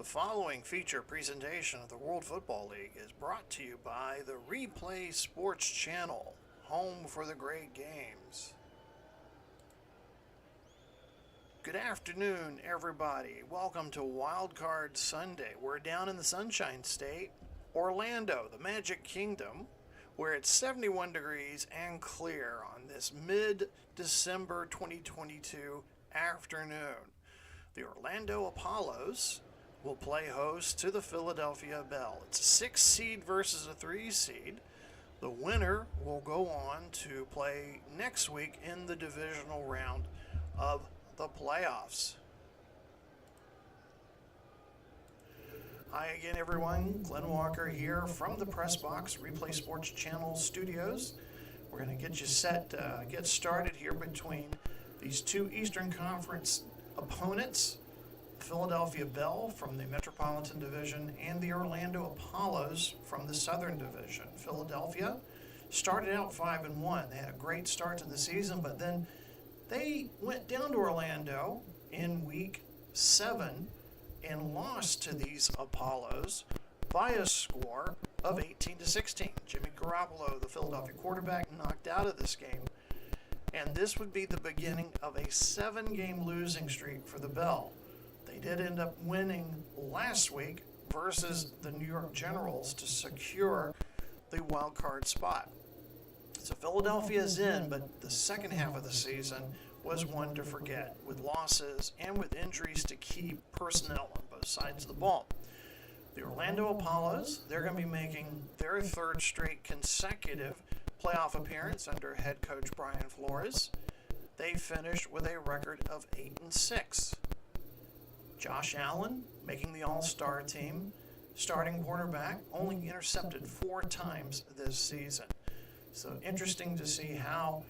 following feature presentation of the World Football League is brought to you by the Replay Sports Channel, home for the great games. Good afternoon, everybody. Welcome to Wildcard Sunday. We're down in the Sunshine State, Orlando, the Magic Kingdom, where it's 71 degrees and clear on this mid-December 2022 afternoon. The Orlando Apollos will play host to the Philadelphia Bell. It's a 6 seed versus a 3 seed. The winner will go on to play next week in the Divisional Round of the playoffs. Hi again, everyone. Glenn Walker here from the Press Box Replay Sports Channel studios. We're going to get you set, get started here between these two Eastern Conference opponents, Philadelphia Bell from the Metropolitan Division and the Orlando Apollos from the Southern Division. Philadelphia started out 5-1. They had a great start to the season, but then they went down to Orlando in week 7 and lost to these Apollos by a score of 18-16. Jimmy Garoppolo, the Philadelphia quarterback, knocked out of this game. And this would be the beginning of a 7-game losing streak for the Bell. They did end up winning last week versus the New York Generals to secure the wild card spot. So Philadelphia is in, but the second half of the season was one to forget, with losses and with injuries to key personnel on both sides of the ball. The Orlando Apollos, they're going to be making their third straight consecutive playoff appearance under head coach Brian Flores. They finished with a record of 8-6. Josh Allen making the All-Star team, starting quarterback, only intercepted 4 times this season. So interesting to see how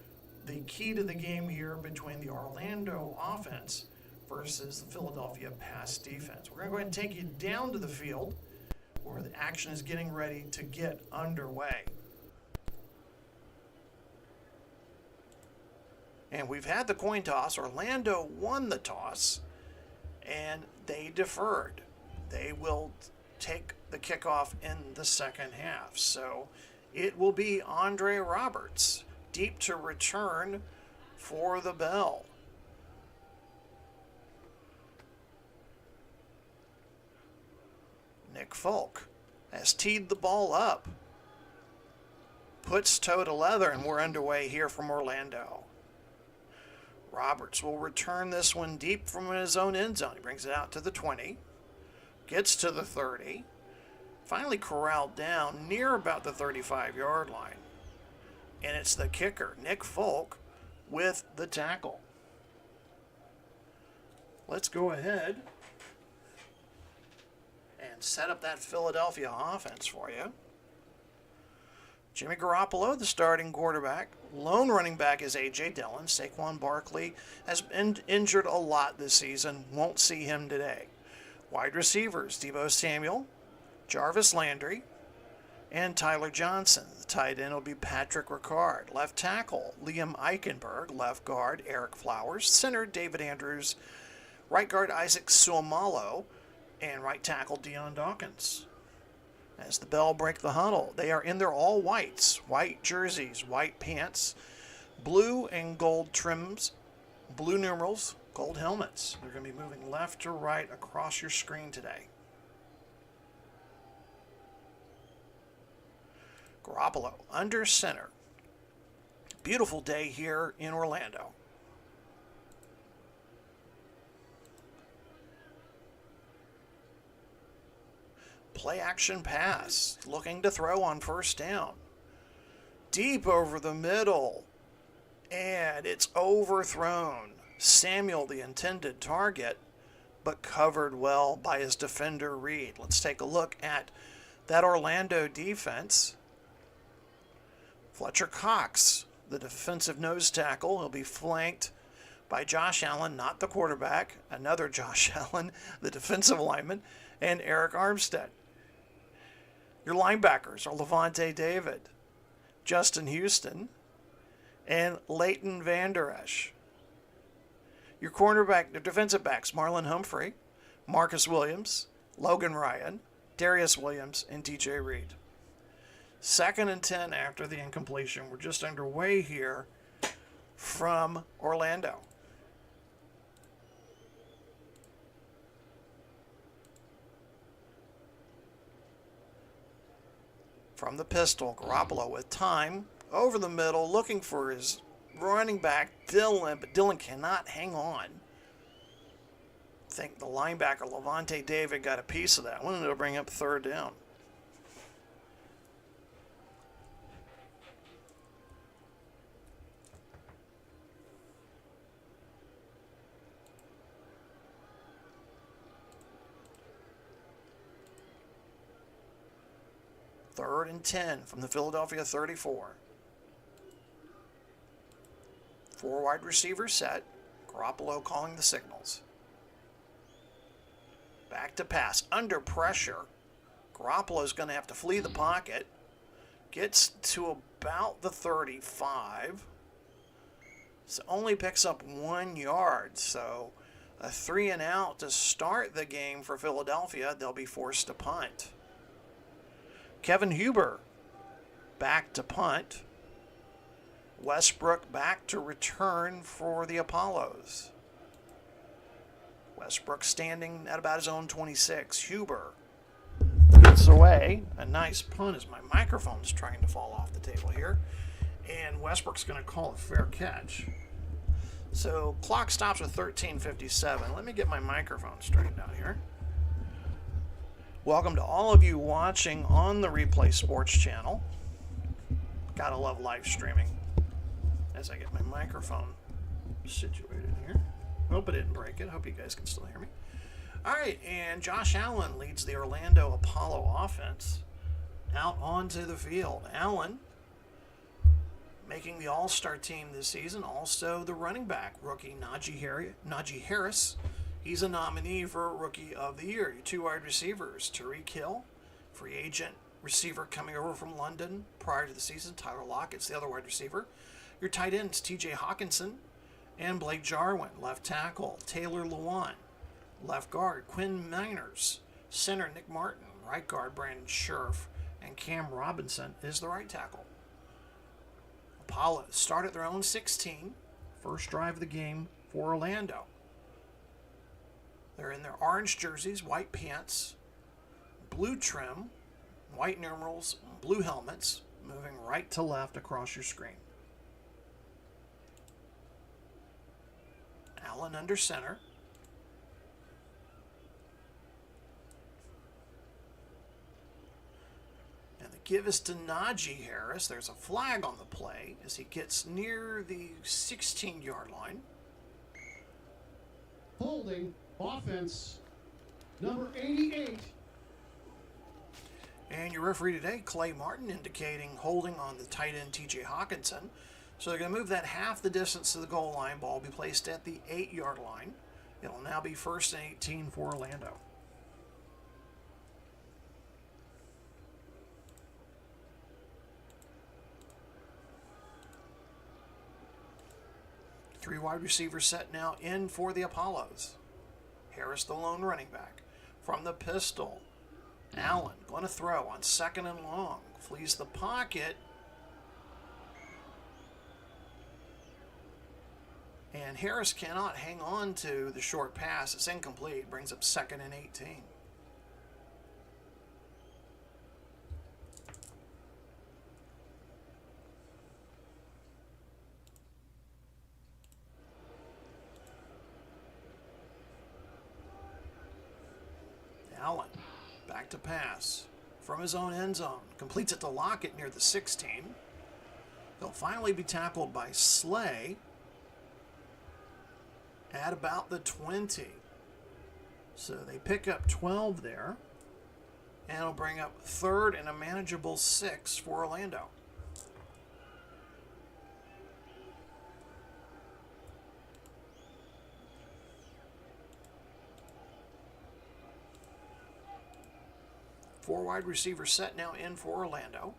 the key to the game here between the Orlando offense versus the Philadelphia pass defense. We're going to go ahead and take you down to the field where the action is getting ready to get underway. And we've had the coin toss. Orlando won the toss, and they deferred. They will take the kickoff in the second half. So it will be Andre Roberts, deep to return for the Bell. Nick Folk has teed the ball up, puts toe to leather, and we're underway here from Orlando. Roberts will return this one deep from his own end zone. He brings it out to the 20, gets to the 30, finally corralled down near about the 35-yard line. And it's the kicker, Nick Folk, with the tackle. Let's go ahead and set up that Philadelphia offense for you. Jimmy Garoppolo, the starting quarterback. Lone running back is A.J. Dillon. Saquon Barkley has been injured a lot this season. Won't see him today. Wide receivers, Deebo Samuel, Jarvis Landry, and Tyler Johnson. The tight end will be Patrick Ricard. Left tackle, Liam Eichenberg. Left guard, Eric Flowers. Center, David Andrews. Right guard, Isaac Suomalo. And right tackle, Deion Dawkins. As the Bell break the huddle, they are in their all whites, white jerseys, white pants, blue and gold trims, blue numerals, gold helmets. They're going to be moving left to right across your screen today. Garoppolo under center. Beautiful day here in Orlando. Play action pass, looking to throw on first down. Deep over the middle, and it's overthrown. Samuel, the intended target, but covered well by his defender, Reed. Let's take a look at that Orlando defense. Fletcher Cox, the defensive nose tackle, he'll be flanked by Josh Allen, not the quarterback, another Josh Allen, the defensive lineman, and Eric Armstead. Your linebackers are Levante David, Justin Houston, and Leighton Vander Esch. Your defensive backs, Marlon Humphrey, Marcus Williams, Logan Ryan, Darius Williams, and DJ Reed. 2nd and 10 after the incompletion. We're just underway here from Orlando. From the pistol, Garoppolo with time, over the middle, looking for his running back, Dillon, but Dillon cannot hang on. I think the linebacker, Levante David, got a piece of that one, and it'll bring up 3rd down. Third and 10 from the Philadelphia 34. 4 wide receivers set. Garoppolo calling the signals. Back to pass. Under pressure. Garoppolo's going to have to flee the pocket. Gets to about the 35. So only picks up 1 yard. So a 3 and out to start the game for Philadelphia. They'll be forced to punt. Kevin Huber back to punt. Westbrook back to return for the Apollos. Westbrook standing at about his own 26. Huber gets away. A nice punt as my microphone's trying to fall off the table here. And Westbrook's going to call a fair catch. So clock stops with 13:57. Let me get my microphone straightened out here. Welcome to all of you watching on the Replay Sports channel. Gotta love live streaming. As I get my microphone situated here. Hope I didn't break it. Hope you guys can still hear me. All right, and Josh Allen leads the Orlando Apollo offense out onto the field. Allen making the all-star team this season. Also the running back, rookie Najee Harris. He's a nominee for Rookie of the Year. Your 2 wide receivers, Tyreek Hill, free agent receiver coming over from London prior to the season. Tyler Lockett's the other wide receiver. Your tight ends, TJ Hawkinson and Blake Jarwin. Left tackle, Taylor Lewan. Left guard, Quinn Miners. Center, Nick Martin. Right guard, Brandon Scherf. And Cam Robinson is the right tackle. Apollo start at their own 16. First drive of the game for Orlando. They're in their orange jerseys, white pants, blue trim, white numerals, blue helmets, moving right to left across your screen. Allen under center. And the give is to Najee Harris. There's a flag on the play as he gets near the 16-yard line. Holding. Offense, number 88. And your referee today, Clay Martin, indicating holding on the tight end TJ Hawkinson. So they're going to move that half the distance to the goal line. Ball will be placed at the 8-yard line. It'll now be 1st and 18 for Orlando. Three wide receivers set now in for the Apollos. Harris, the lone running back. From the pistol, Allen going to throw on 2nd and long. Flees the pocket. And Harris cannot hang on to the short pass. It's incomplete. Brings up 2nd and 18. Allen, back to pass from his own end zone. Completes it to Lockett near the 16. They'll finally be tackled by Slay at about the 20. So they pick up 12 there. And it'll bring up 3rd and a manageable 6 for Orlando. Four wide receivers set now in for Orlando.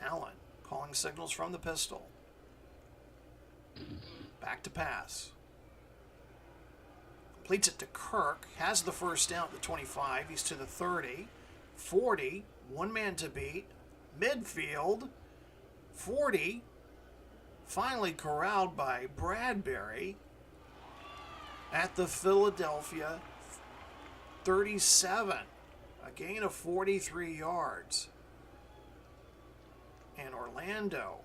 Allen calling signals from the pistol. Back to pass. Completes it to Kirk. Has the first down at the 25. He's to the 30. 40. One man to beat. Midfield. 40. Finally corralled by Bradbury at the Philadelphia 37. A gain of 43 yards. And Orlando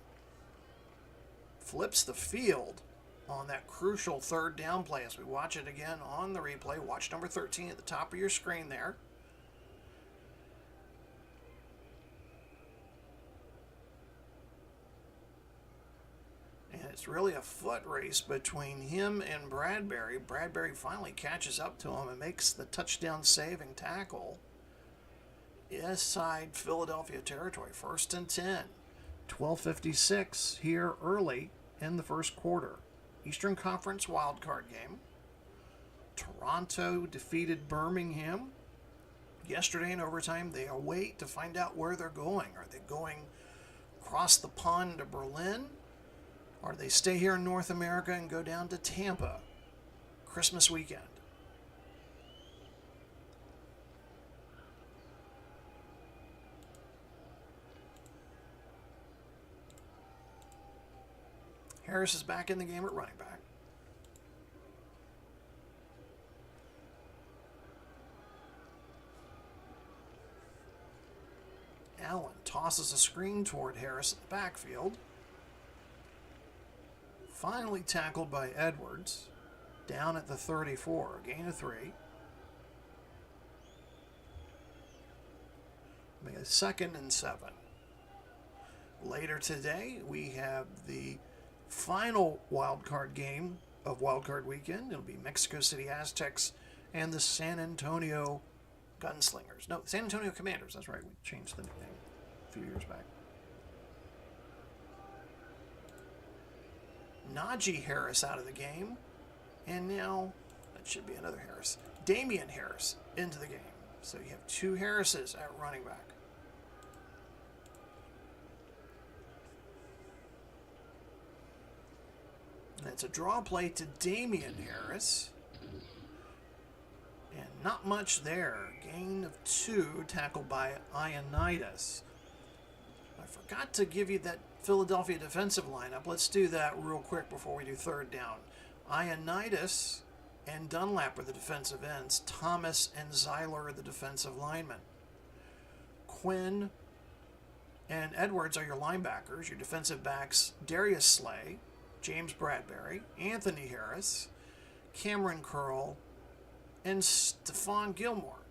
flips the field on that crucial third down play. As we watch it again on the replay, watch number 13 at the top of your screen there. And it's really a foot race between him and Bradbury. Bradbury finally catches up to him and makes the touchdown saving tackle inside Philadelphia territory. 1st and 10. 12:56 here early in the first quarter. Eastern Conference wildcard game. Toronto defeated Birmingham yesterday in overtime. They await to find out where they're going. Are they going across the pond to Berlin? Or do they stay here in North America and go down to Tampa Christmas weekend? Harris is back in the game at running back. Allen tosses a screen toward Harris in the backfield. Finally tackled by Edwards. Down at the 34. A gain of 3. Make it 2nd and 7. Later today, we have the final wildcard game of wildcard weekend. It'll be Mexico City Aztecs and the San Antonio Gunslingers. No, San Antonio Commanders. That's right. We changed the nickname a few years back. Najee Harris out of the game. And now, that should be another Harris. Damian Harris into the game. So you have 2 Harrises at running back. And it's a draw play to Damian Harris. And not much there. Gain of 2, tackled by Ioannidis. I forgot to give you that Philadelphia defensive lineup. Let's do that real quick before we do third down. Ioannidis and Dunlap are the defensive ends. Thomas and Zeiler are the defensive linemen. Quinn and Edwards are your linebackers. Your defensive backs, Darius Slay, James Bradbury, Anthony Harris, Cameron Curl, and Stephon Gilmore.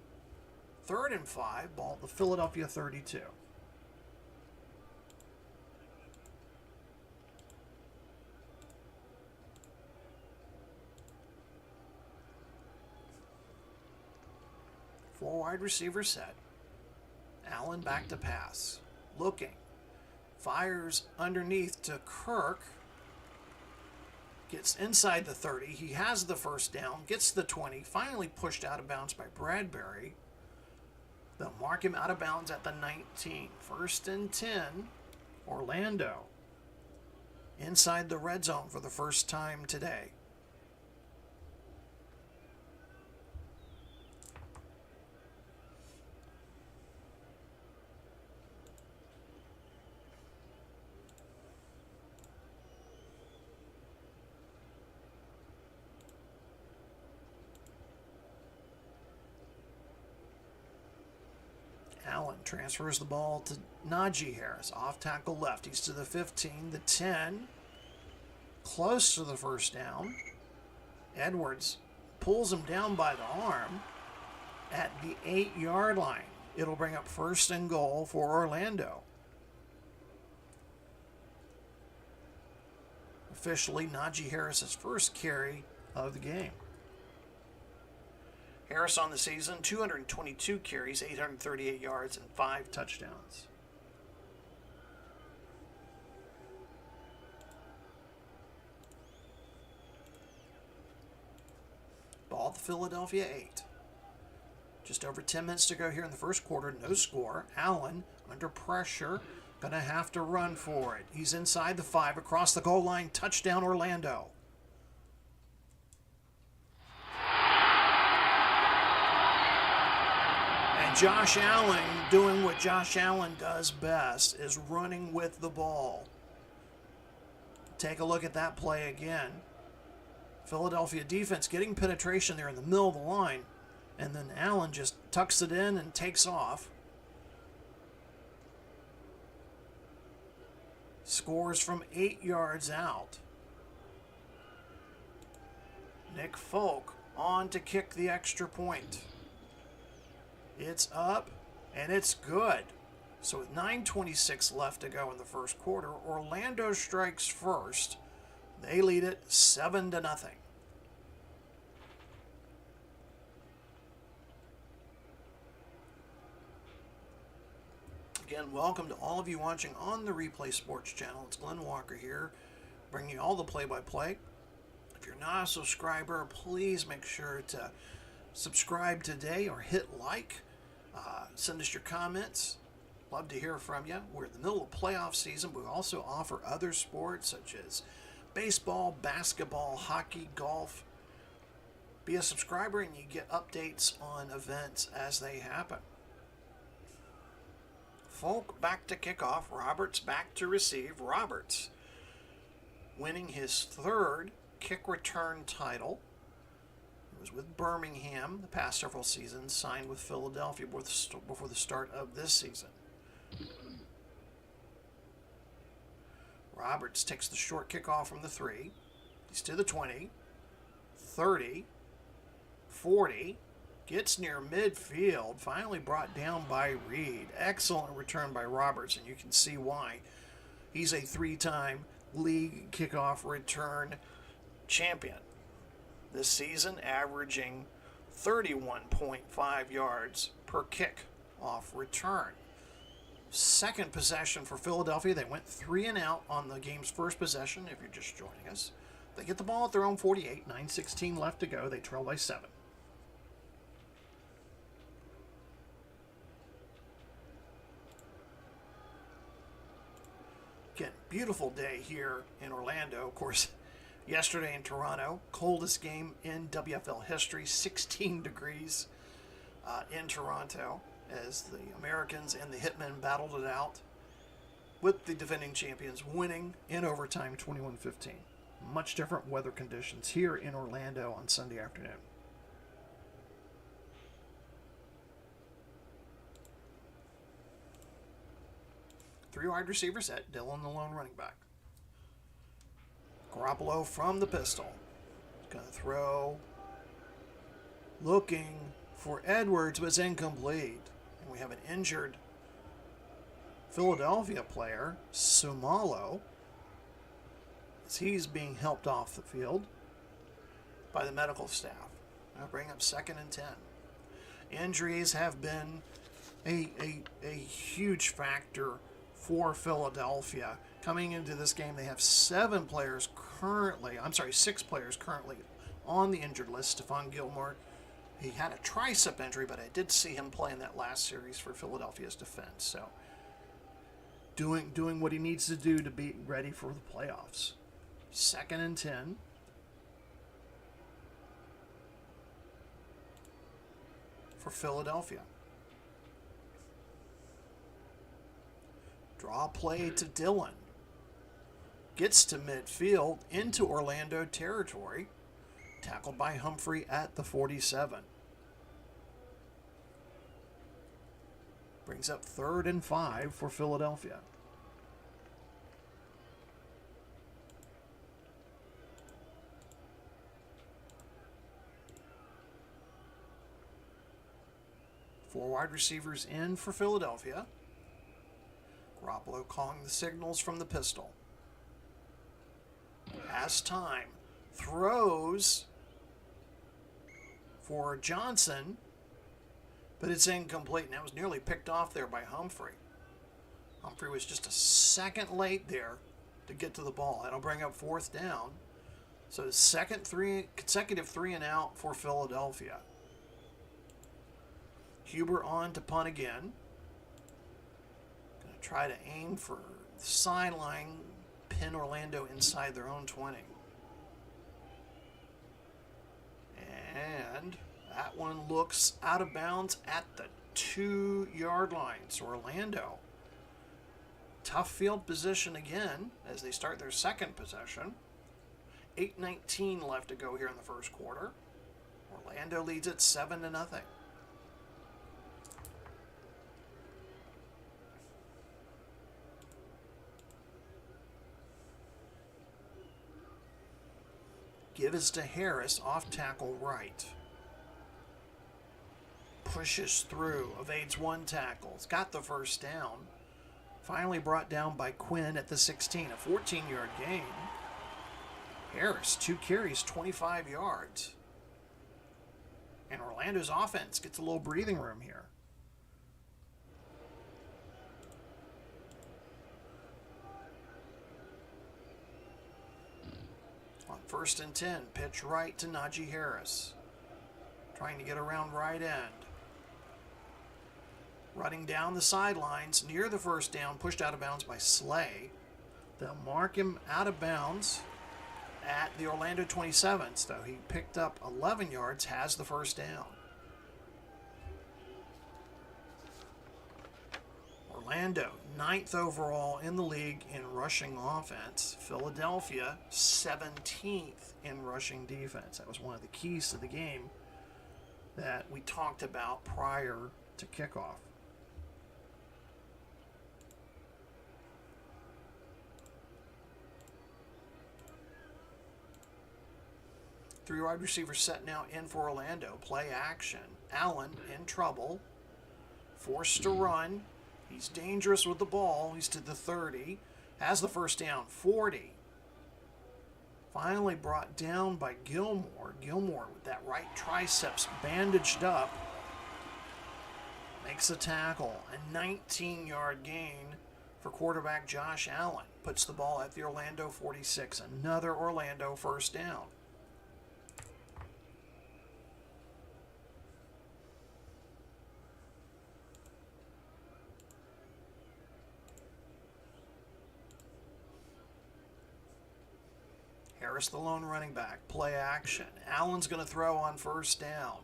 3rd and 5, ball at the Philadelphia 32. Four wide receiver set. Allen back to pass. Looking. Fires underneath to Kirk. Gets inside the 30. He has the first down. Gets the 20. Finally pushed out of bounds by Bradbury. They'll mark him out of bounds at the 19. 1st and 10. Orlando. Inside the red zone for the first time today. Allen transfers the ball to Najee Harris. Off tackle left. He's to the 15, the 10. Close to the first down. Edwards pulls him down by the arm at the 8-yard line. It'll bring up 1st and goal for Orlando. Officially, Najee Harris's first carry of the game. Harris on the season, 222 carries, 838 yards, and 5 touchdowns. Ball at the Philadelphia 8. Just over 10 minutes to go here in the first quarter. No score. Allen under pressure. Going to have to run for it. He's inside the 5, across the goal line. Touchdown, Orlando. And Josh Allen doing what Josh Allen does best, is running with the ball. Take a look at that play again. Philadelphia defense getting penetration there in the middle of the line. And then Allen just tucks it in and takes off. Scores from 8 yards out. Nick Folk on to kick the extra point. It's up, and it's good. So with 9:26 left to go in the first quarter, Orlando strikes first. They lead it 7-0. Again, welcome to all of you watching on the Replay Sports channel. It's Glenn Walker here, bringing you all the play-by-play. If you're not a subscriber, please make sure to subscribe today or hit like. Send us your comments. Love to hear from you. We're in the middle of playoff season. We also offer other sports such as baseball, basketball, hockey, golf. Be a subscriber and you get updates on events as they happen. Folk back to kickoff. Roberts back to receive. Roberts winning his third kick return title. He was with Birmingham the past several seasons, signed with Philadelphia before the start of this season. Roberts takes the short kickoff from the 3. He's to the 20, 30, 40, gets near midfield, finally brought down by Reed. Excellent return by Roberts, and you can see why. He's a 3-time league kickoff return champion. This season averaging 31.5 yards per kick-off return. Second possession for Philadelphia. They went 3 and out on the game's first possession, if you're just joining us. They get the ball at their own 48, 9:16 left to go. They trail by 7. Again, beautiful day here in Orlando. Of course, yesterday in Toronto, coldest game in WFL history, 16 degrees in Toronto, as the Americans and the Hitmen battled it out, with the defending champions winning in overtime 21-15. Much different weather conditions here in Orlando on Sunday afternoon. Three wide receivers set. Dillon, the lone running back. Garoppolo from the pistol. Going to throw. Looking for Edwards, but it's incomplete. And we have an injured Philadelphia player, Sumalo, as he's being helped off the field by the medical staff. I'll bring up 2nd and 10. Injuries have been a huge factor for Philadelphia. Coming into this game, they have 6 players currently on the injured list. Stephon Gilmore, he had a tricep injury, but I did see him play in that last series for Philadelphia's defense. So doing what he needs to do to be ready for the playoffs. 2nd and 10. For Philadelphia. Draw play to Dillon. Gets to midfield into Orlando territory. Tackled by Humphrey at the 47. Brings up 3rd and 5 for Philadelphia. Four wide receivers in for Philadelphia. Garoppolo calling the signals from the pistol. Has time. Throws for Johnson, but it's incomplete. And that was nearly picked off there by Humphrey. Humphrey was just a second late there to get to the ball. That'll bring up 4th down. So consecutive 3 and out for Philadelphia. Huber on to punt again. Going to try to aim for the sideline, pin Orlando inside their own 20. And that one looks out of bounds at the 2-yard line. So Orlando, tough field position again as they start their second possession. 8:19 left to go here in the first quarter. Orlando leads it 7-0. Give is to Harris, off tackle right. Pushes through, evades one tackle. It's got the first down. Finally brought down by Quinn at the 16, a 14-yard gain. Harris, 2 carries, 25 yards. And Orlando's offense gets a little breathing room here. On 1st and 10, pitch right to Najee Harris. Trying to get around right end. Running down the sidelines near the first down, pushed out of bounds by Slay. They'll mark him out of bounds at the Orlando 27, so he picked up 11 yards, has the first down. Orlando, 9th overall in the league in rushing offense. Philadelphia, 17th in rushing defense. That was one of the keys to the game that we talked about prior to kickoff. Three wide receivers set now in for Orlando. Play action. Allen in trouble. Forced to run. He's dangerous with the ball. He's to the 30. Has the first down. 40. Finally brought down by Gilmore. Gilmore with that right triceps bandaged up. Makes a tackle. A 19-yard gain for quarterback Josh Allen. Puts the ball at the Orlando 46. Another Orlando first down. Harris, the lone running back. Play action. Allen's going to throw on first down.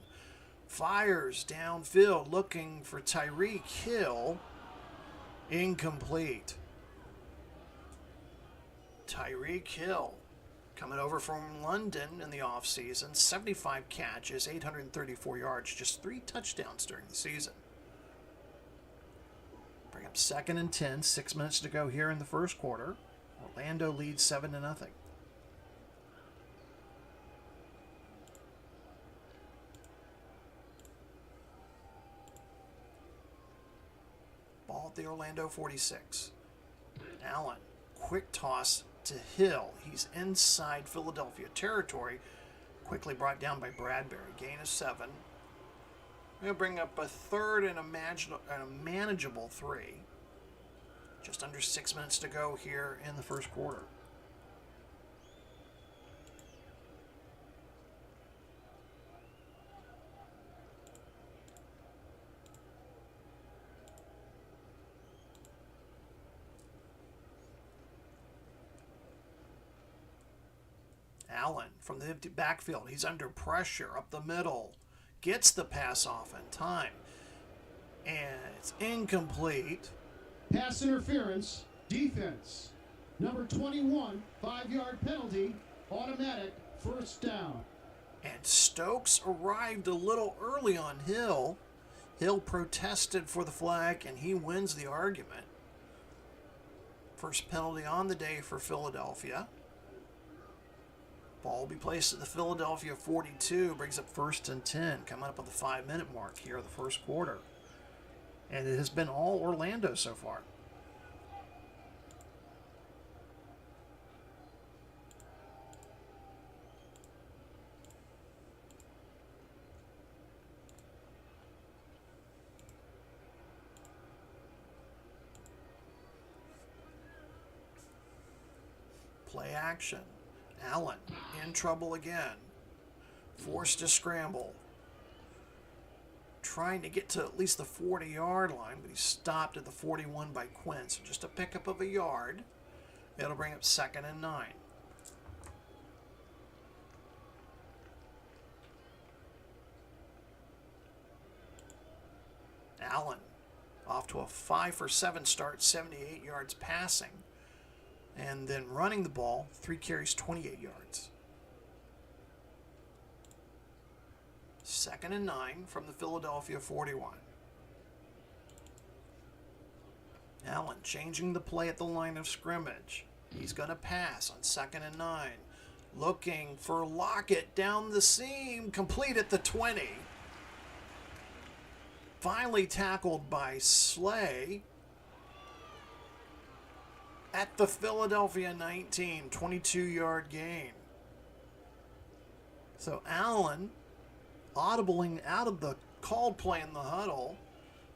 Fires downfield looking for Tyreek Hill. Incomplete. Tyreek Hill coming over from London in the offseason. 75 catches, 834 yards, just 3 touchdowns during the season. Bring up 2nd and 10, 6 minutes to go here in the first quarter. Orlando leads 7-0. Ball at the Orlando 46. Allen, quick toss to Hill. He's inside Philadelphia territory. Quickly brought down by Bradbury. Gain of 7. We'll bring up a third and a manageable 3. Just under 6 minutes to go here in the first quarter. Allen from the empty backfield. He's under pressure up the middle. Gets the pass off in time. And it's incomplete. Pass interference, defense. Number 21, 5-yard penalty, automatic, first down. And Stokes arrived a little early on Hill. Hill protested for the flag, and he wins the argument. First penalty on the day for Philadelphia. Ball will be placed at the Philadelphia 42, brings up 1st and 10, coming up on the 5-minute mark here of the first quarter. And it has been all Orlando so far. Play action. Allen in trouble again. Forced to scramble. Trying to get to at least the 40-yard line, but he's stopped at the 41 by Quinn. So just a pickup of a yard. It'll bring up 2nd and 9. Allen off to a 5 for 7 start, 78 yards passing. And then running the ball, 3 carries, 28 yards. 2nd and 9 from the Philadelphia 41. Allen changing the play at the line of scrimmage. He's going to pass on 2nd and 9. Looking for Lockett down the seam, complete at the 20. Finally tackled by Slay at the Philadelphia 19, 22-yard gain. So Allen, audibling out of the called play in the huddle,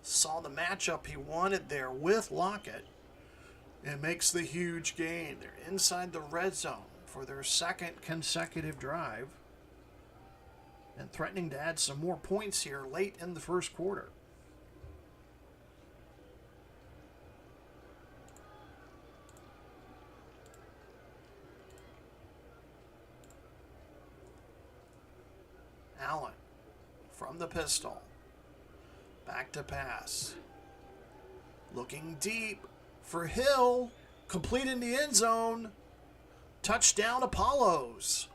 saw the matchup he wanted there with Lockett and makes the huge gain. They're inside the red zone for their 2nd consecutive drive and threatening to add some more points here late in the first quarter. Allen from the pistol. Back to pass. Looking deep for Hill. Complete in the end zone. Touchdown Apollos.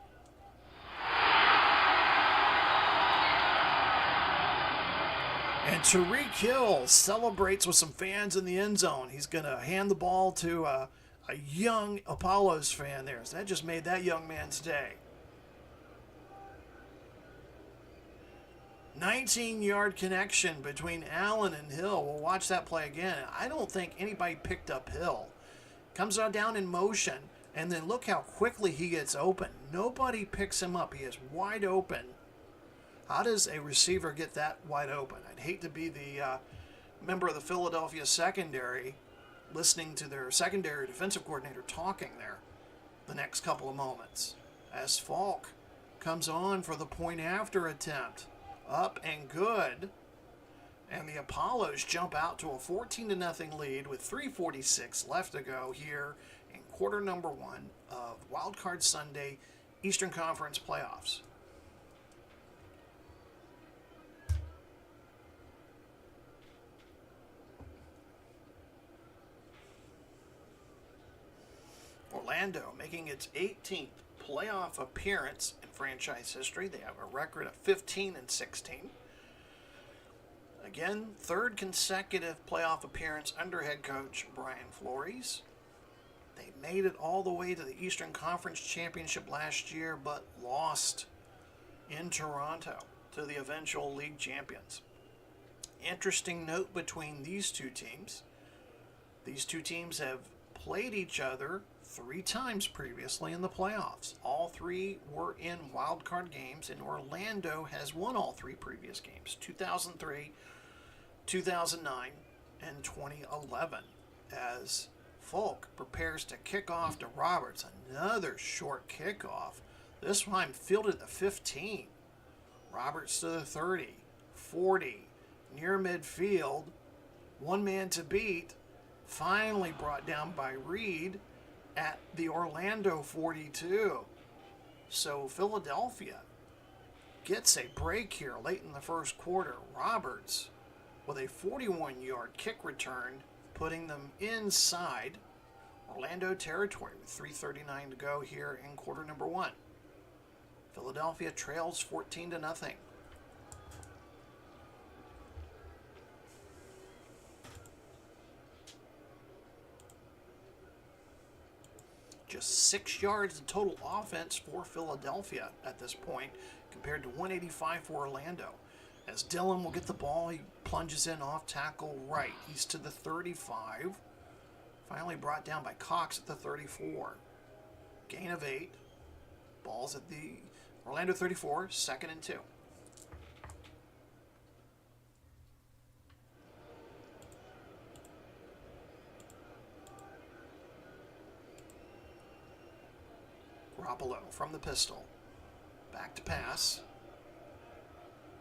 And Tariq Hill celebrates with some fans in the end zone. He's going to hand the ball to a young Apollos fan there. So that just made that young man's day. 19-yard connection between Allen and Hill. We'll watch that play again. I don't think anybody picked up Hill. Comes on down in motion, and then look how quickly he gets open. Nobody picks him up. He is wide open. How does a receiver get that wide open? I'd hate to be the member of the Philadelphia secondary listening to their secondary defensive coordinator talking there the next couple of moments. As Falk comes on for the point after attempt. Up and good. And the Apollos jump out to a 14-0 lead with 3:46 left to go here in quarter number 1 of Wildcard Sunday Eastern Conference playoffs. Orlando making its 18th playoff appearance in franchise history. They have a record of 15-16. Again, 3rd consecutive playoff appearance under head coach Brian Flores. They made it all the way to the Eastern Conference Championship last year, but lost in Toronto to the eventual league champions. Interesting note between these two teams. These two teams have played each other 3 times previously in the playoffs. All 3 were in wildcard games, and Orlando has won all 3 previous games, 2003, 2009, and 2011, as Falk prepares to kick off to Roberts. Another short kickoff, this time fielded at the 15. Roberts to the 30, 40, near midfield, one man to beat, finally brought down by Reed at the Orlando 42. So Philadelphia gets a break here late in the first quarter. Roberts with a 41-yard kick return, putting them inside Orlando territory with 3:39 to go here in quarter number 1. Philadelphia trails 14-0. Just 6 yards in total offense for Philadelphia at this point, compared to 185 for Orlando. As Dillon will get the ball, he plunges in off tackle right. He's to the 35. Finally brought down by Cox at the 34. Gain of 8. Ball's at the Orlando 34, 2nd and 2. Garoppolo from the pistol. Back to pass.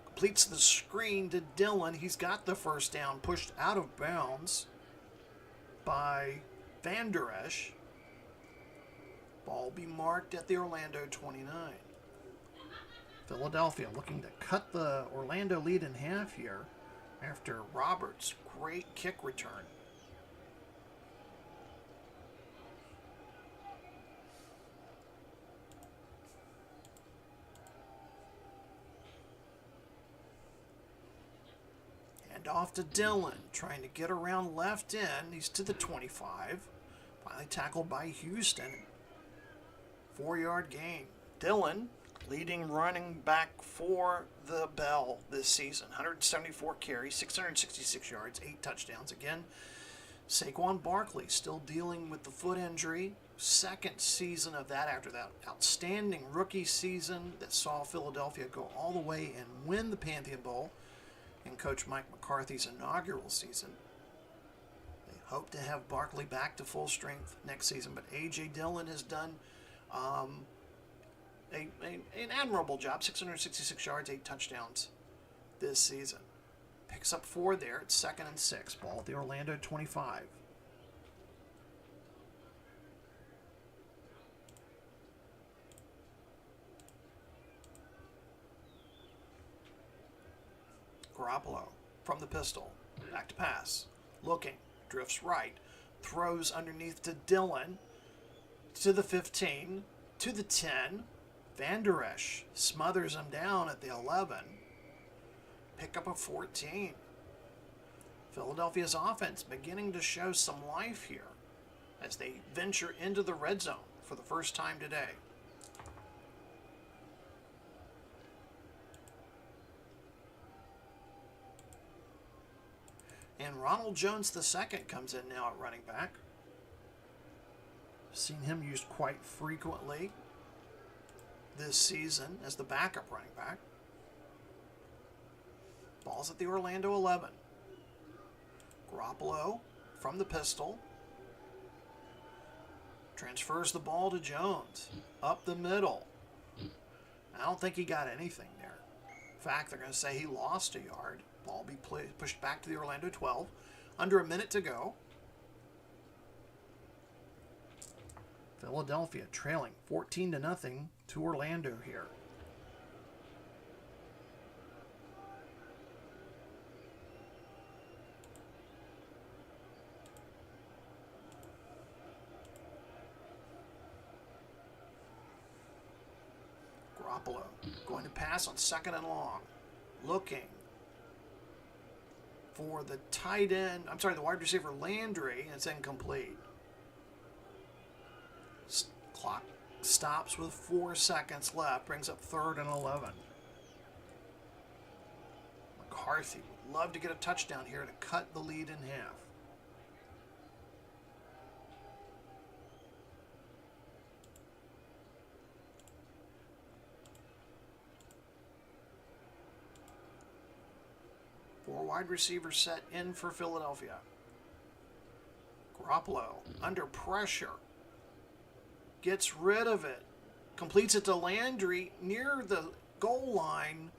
Completes the screen to Dillon. He's got the first down, pushed out of bounds by Van Der Esch. Ball be marked at the Orlando 29. Philadelphia looking to cut the Orlando lead in half here after Roberts' great kick return. And off to Dillon, trying to get around left end. He's to the 25. Finally tackled by Houston. 4-yard gain. Dillon, leading running back for the Bell this season. 174 carries, 666 yards, 8 touchdowns. Again, Saquon Barkley still dealing with the foot injury. Second season of that after that outstanding rookie season that saw Philadelphia go all the way and win the Pantheon Bowl in Coach Mike McCarthy's inaugural season. They hope to have Barkley back to full strength next season, but A.J. Dillon has done an admirable job. 666 yards, 8 touchdowns this season. Picks up 4 there. It's 2nd and 6. Ball at the Orlando 25. Garoppolo from the pistol. Back to pass. Looking. Drifts right. Throws underneath to Dillon. To the 15. To the 10. Van Der Esch smothers him down at the 11. Pick up a 14. Philadelphia's offense beginning to show some life here as they venture into the red zone for the first time today. And Ronald Jones II comes in now at running back. Seen him used quite frequently this season as the backup running back. Ball's at the Orlando 11. Garoppolo from the pistol. Transfers the ball to Jones. Up the middle. I don't think he got anything there. In fact, they're going to say he lost a yard. Ball be pushed back to the Orlando 12. Under a minute to go. Philadelphia trailing 14-0 to Orlando here. Garoppolo going to pass on 2nd and long. Looking for the tight end, the wide receiver Landry, and it's incomplete. Clock stops with 4 seconds left, brings up 3rd and 11. McCarthy would love to get a touchdown here to cut the lead in half. Four wide receivers set in for Philadelphia. Garoppolo under pressure. Gets rid of it. Completes it to Landry near the goal line.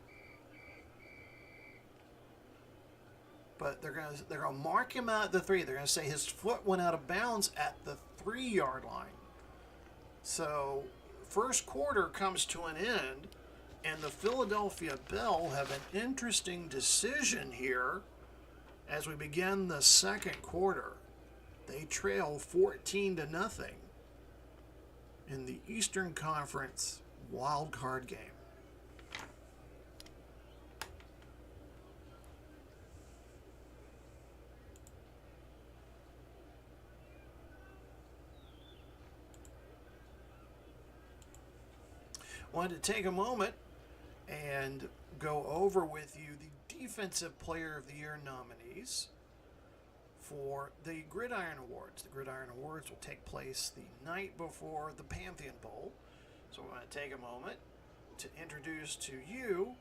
But they're gonna mark him out at the 3. They're gonna say his foot went out of bounds at the 3-yard line. So first quarter comes to an end, and the Philadelphia Bell have an interesting decision here as we begin the second quarter. They trail 14-0 in the Eastern Conference wildcard game. Wanted to take a moment and go over with you the Defensive Player of the Year nominees for the Gridiron Awards. The Gridiron Awards will take place the night before the Pantheon Bowl. So I want to take a moment to introduce to you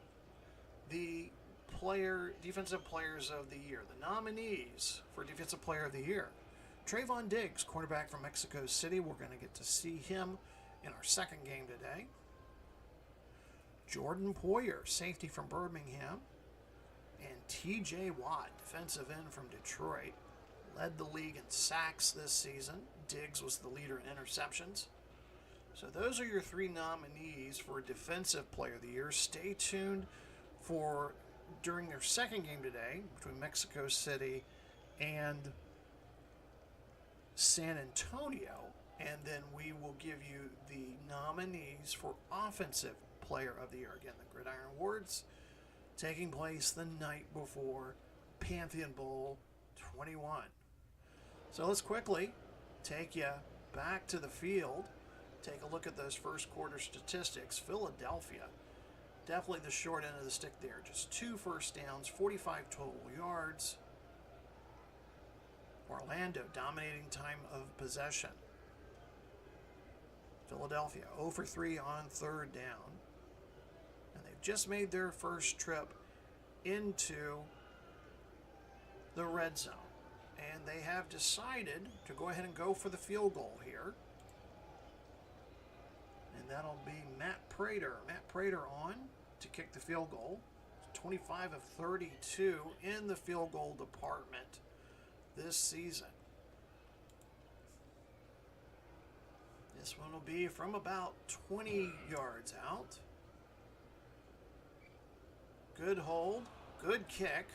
the Defensive Players of the Year. The nominees for Defensive Player of the Year. Trayvon Diggs, quarterback from Mexico City. We're going to get to see him in our second game today. Jordan Poyer, safety from Birmingham. And T.J. Watt, defensive end from Detroit. Led the league in sacks this season. Diggs was the leader in interceptions. So those are your 3 nominees for Defensive Player of the Year. Stay tuned for during their second game today between Mexico City and San Antonio. And then we will give you the nominees for Offensive Player of the Year. Again, the Gridiron Awards taking place the night before Pantheon Bowl 21. So let's quickly take you back to the field, take a look at those first quarter statistics. Philadelphia, definitely the short end of the stick there. Just 2 first downs, 45 total yards. Orlando dominating time of possession. Philadelphia 0 for 3 on third down. And they've just made their first trip into the red zone. And they have decided to go ahead and go for the field goal here. And that'll be Matt Prater. Matt Prater on to kick the field goal. 25 of 32 in the field goal department this season. This one will be from about 20 yards out. Good hold, good kick,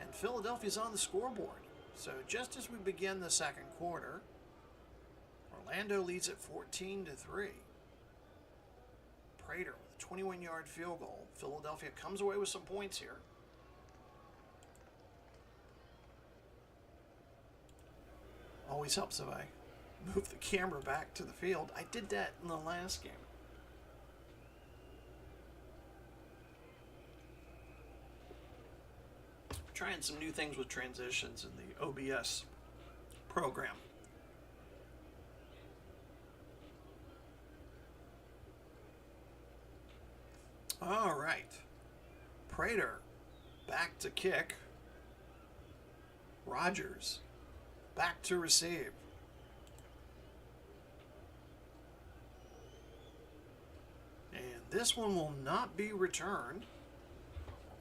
and Philadelphia's on the scoreboard. So just as we begin the second quarter, Orlando leads at 14-3. Prater with a 21-yard field goal. Philadelphia comes away with some points here. Always helps if I move the camera back to the field. I did that in the last game. Trying some new things with transitions in the OBS program. All right. Prater back to kick. Rogers back to receive. And this one will not be returned.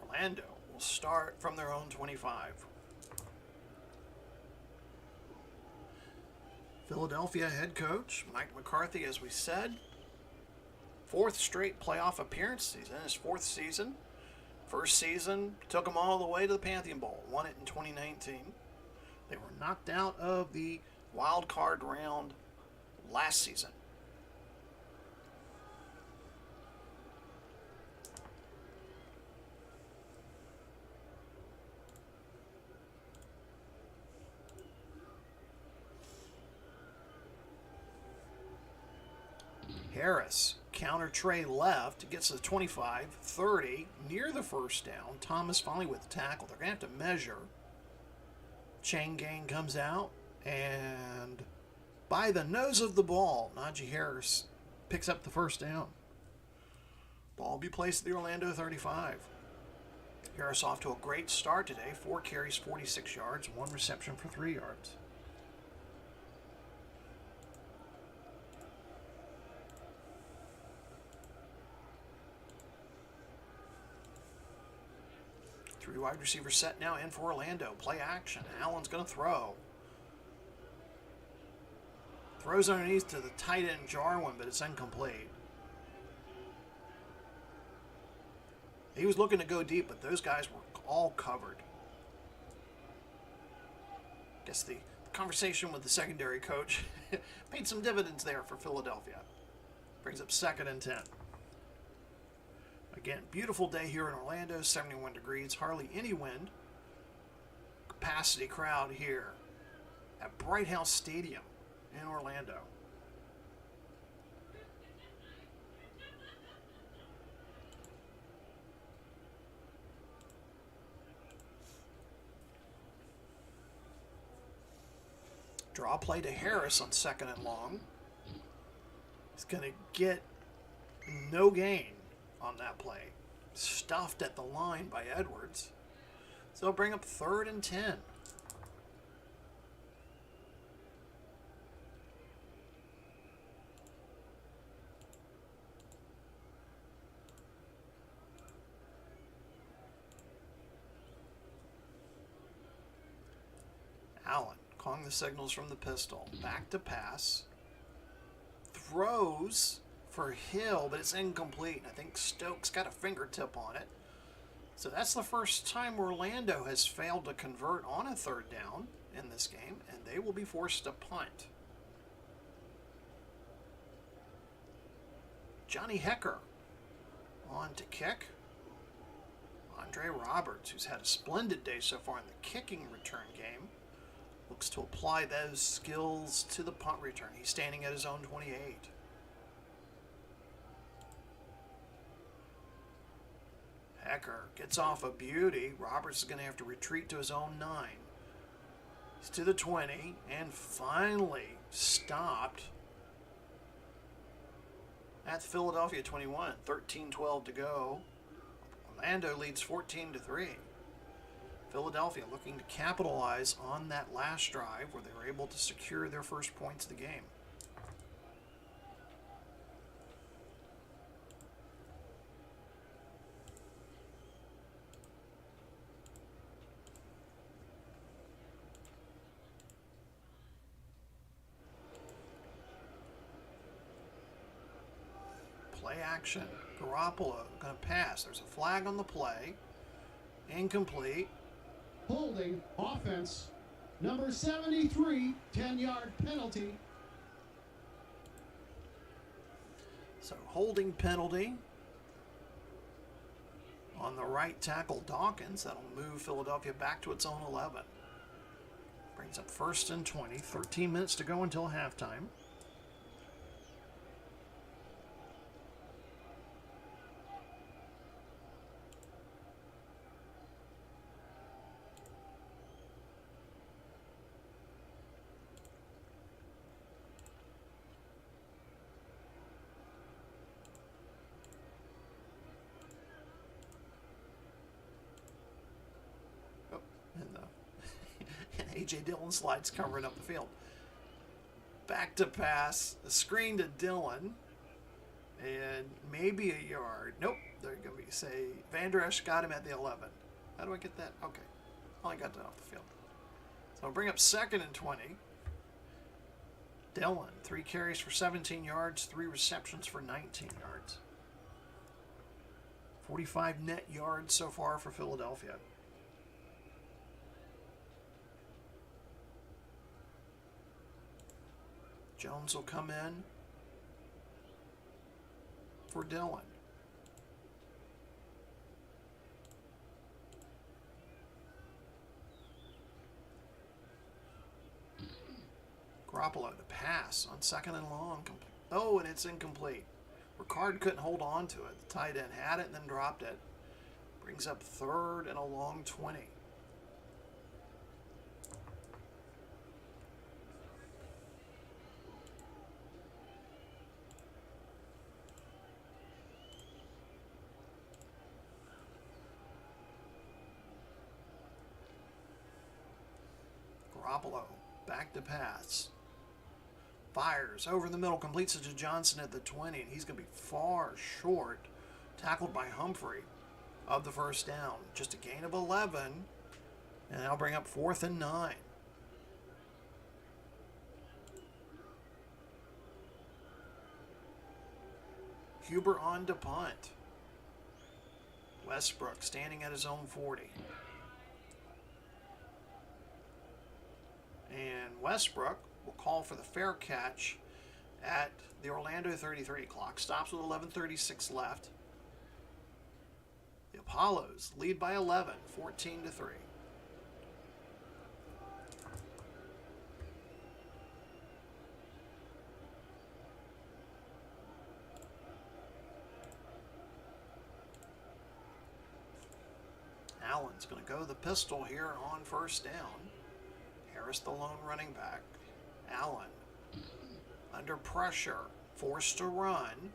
Orlando will start from their own 25. Philadelphia head coach Mike McCarthy, as we said, 4th straight playoff appearance. He's in his 4th season. First season took them all the way to the Pantheon Bowl. Won it in 2019. They were knocked out of the Wildcard Round last season. Harris, counter tray left, gets to the 25, 30, near the first down. Thomas finally with the tackle. They're going to have to measure. Chain gang comes out, and by the nose of the ball, Najee Harris picks up the first down. Ball will be placed at the Orlando 35. Harris off to a great start today. 4 carries, 46 yards, 1 reception for 3 yards. Three wide receiver set now in for Orlando. Play action. Allen's going to throw. Throws underneath to the tight end Jarwin, but it's incomplete. He was looking to go deep, but those guys were all covered. Guess the conversation with the secondary coach paid some dividends there for Philadelphia. Brings up 2nd and 10. Again, beautiful day here in Orlando, 71 degrees, hardly any wind. Capacity crowd here at Bright House Stadium in Orlando. Draw play to Harris on 2nd and long. He's going to get no gain on that play. Stuffed at the line by Edwards. So they'll bring up 3rd and 10. Allen calling the signals from the pistol. Back to pass. Throws for Hill, but it's incomplete. I think Stokes got a fingertip on it. So that's the first time Orlando has failed to convert on a third down in this game, and they will be forced to punt. Johnny Hecker on to kick. Andre Roberts, who's had a splendid day so far in the kicking return game, looks to apply those skills to the punt return. He's standing at his own 28. Hecker gets off a beauty. Roberts is going to have to retreat to his own 9. He's to the 20 and finally stopped at the Philadelphia 21. 13-12 to go. Orlando leads 14-3. Philadelphia looking to capitalize on that last drive where they were able to secure their first points of the game. Play action. Garoppolo going to pass. There's a flag on the play. Incomplete. Holding offense. Number 73, 10-yard penalty. So holding penalty on the right tackle Dawkins. That'll move Philadelphia back to its own 11. Brings up 1st and 20. 13 minutes to go until halftime. And A.J. Dillon slides covering up the field. Back to pass, a screen to Dillon, and maybe a yard. Nope, they're going to be say Van Der Esch got him at the 11. How do I get that? Okay, only got that off the field. So I'll bring up 2nd and 20. Dillon, 3 carries for 17 yards, 3 receptions for 19 yards. 45 net yards so far for Philadelphia. Jones will come in for Dillon. Garoppolo to pass on 2nd and long. Oh, and it's incomplete. Ricard couldn't hold on to it. The tight end had it and then dropped it. Brings up 3rd and a long 20. Garoppolo back to pass. Fires over the middle, completes it to Johnson at the 20, and he's going to be far short. Tackled by Humphrey of the first down. Just a gain of 11, and that'll bring up 4th and 9. Huber on to punt. Westbrook standing at his own 40. And Westbrook will call for the fair catch at the Orlando 33. Clock stops with 11:36 left. The Apollos lead by 11, 14-3. Allen's going to go the pistol here on 1st down. Harris the lone running back. Allen under pressure, forced to run,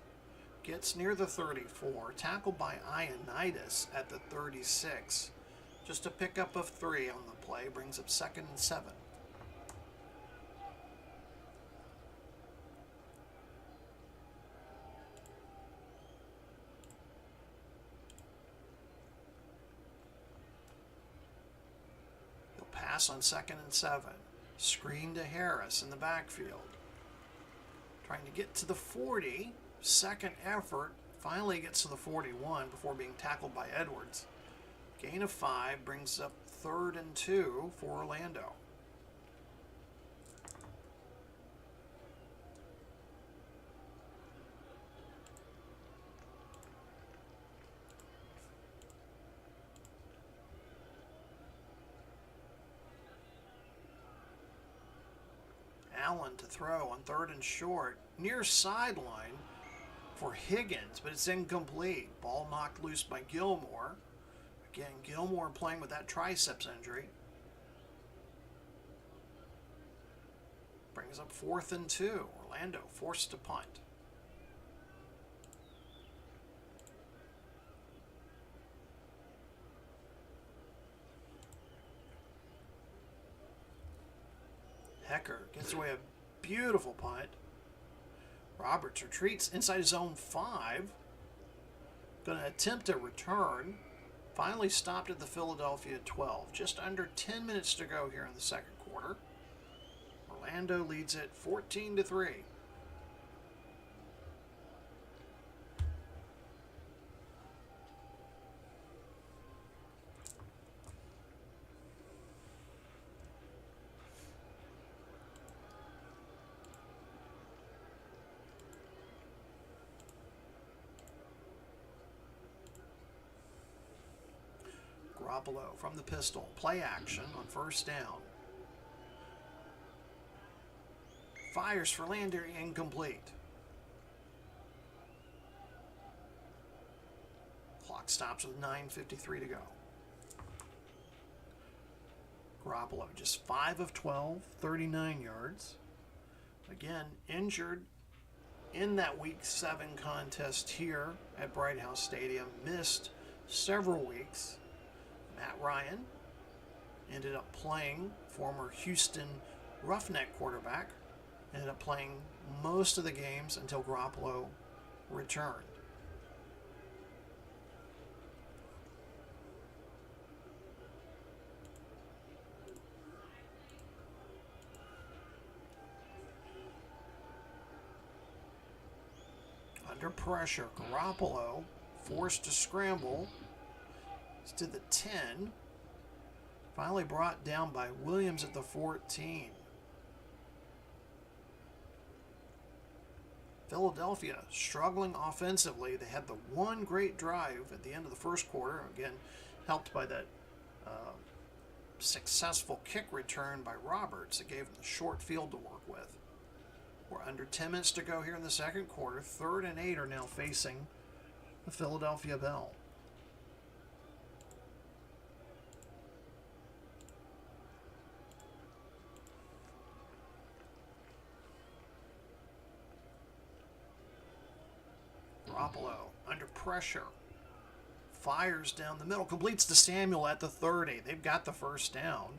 gets near the 34, tackled by Ioannidis at the 36. Just a pickup of 3 on the play, brings up 2nd and 7. He'll pass on 2nd and 7. Screen to Harris in the backfield. Trying to get to the 40. Second effort. Finally gets to the 41 before being tackled by Edwards. Gain of 5 brings up 3rd and 2 for Orlando. Allen to throw on 3rd and short. Near sideline for Higgins, but it's incomplete. Ball knocked loose by Gilmore. Again, Gilmore playing with that triceps injury. Brings up 4th and 2. Orlando forced to punt. Hecker gets away a beautiful punt. Roberts retreats inside his own 5. Going to attempt a return. Finally stopped at the Philadelphia 12. Just under 10 minutes to go here in the second quarter. Orlando leads it 14-3. Garoppolo from the pistol. Play action on 1st down. Fires for Landry, incomplete. Clock stops with 9:53 to go. Garoppolo just 5 of 12, 39 yards. Again, injured in that Week 7 contest here at Bright House Stadium. Missed several weeks. Matt Ryan ended up playing, former Houston Roughneck quarterback, ended up playing most of the games until Garoppolo returned. Under pressure, Garoppolo forced to scramble. It's to the 10. Finally brought down by Williams at the 14. Philadelphia struggling offensively. They had the one great drive at the end of the first quarter. Again, helped by that successful kick return by Roberts. It gave them the short field to work with. We're under 10 minutes to go here in the second quarter. 3rd and 8 are now facing the Philadelphia Bell. Garoppolo under pressure. Fires down the middle. Completes to Samuel at the 30. They've got the 1st down.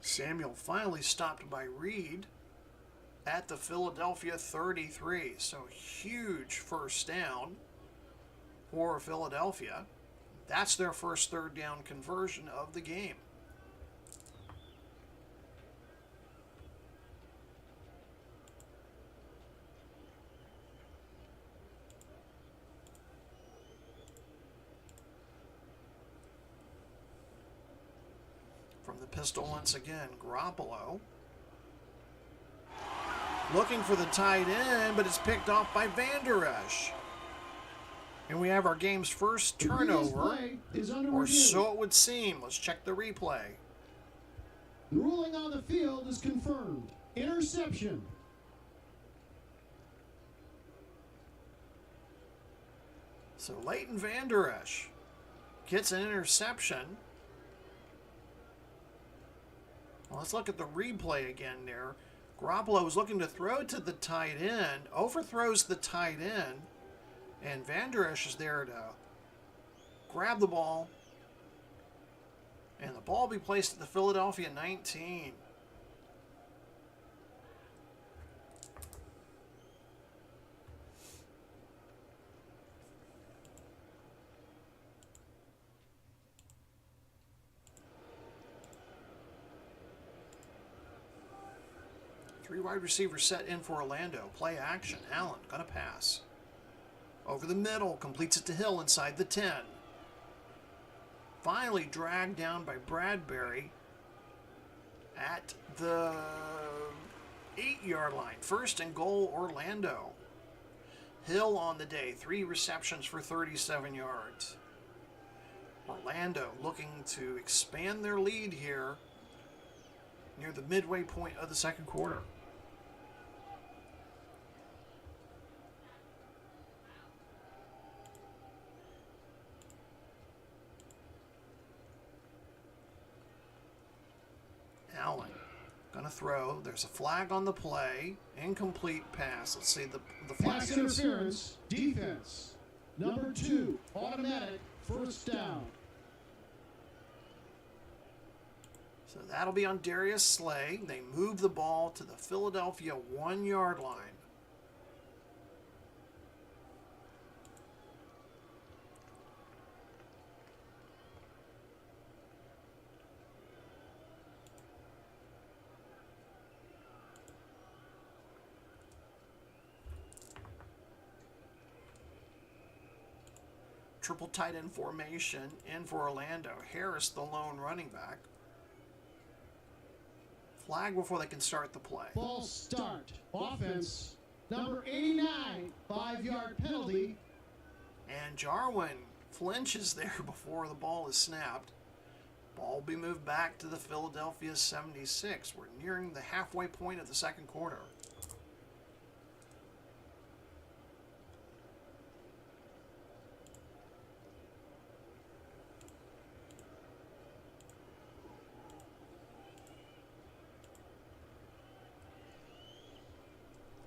Samuel finally stopped by Reed at the Philadelphia 33. So huge 1st down for Philadelphia. That's their first 3rd down conversion of the game. From the pistol once again, Garoppolo. Looking for the tight end, but it's picked off by Van Der Esch. And we have our game's first turnover, or so it would seem. Let's check the replay. The ruling on the field is confirmed. Interception. So Leighton Van Der Esch gets an interception. Well, let's look at the replay again there. Garoppolo was looking to throw to the tight end, overthrows the tight end, and Van Der Esch is there to grab the ball, and the ball will be placed at the Philadelphia 19. Three wide receivers set in for Orlando. Play action. Allen gonna pass. Over the middle. Completes it to Hill inside the 10. finally dragged down by Bradbury at the 8-yard line. First and goal, Orlando. Hill on the day, 3 receptions for 37 yards. Orlando looking to expand their lead here near the midway point of the second quarter. Allen going to throw. There's a flag on the play. Incomplete pass. Let's see the flag. Pass interference. Defense. Number 2. Automatic. First down. So that'll be on Darius Slay. They move the ball to the Philadelphia 1-yard line. Triple tight end formation in for Orlando. Harris, the lone running back. Flag before they can start the play. False start. Offense. Number 89. 5-yard penalty. And Jarwin flinches there before the ball is snapped. Ball will be moved back to the Philadelphia 76. We're nearing the halfway point of the second quarter.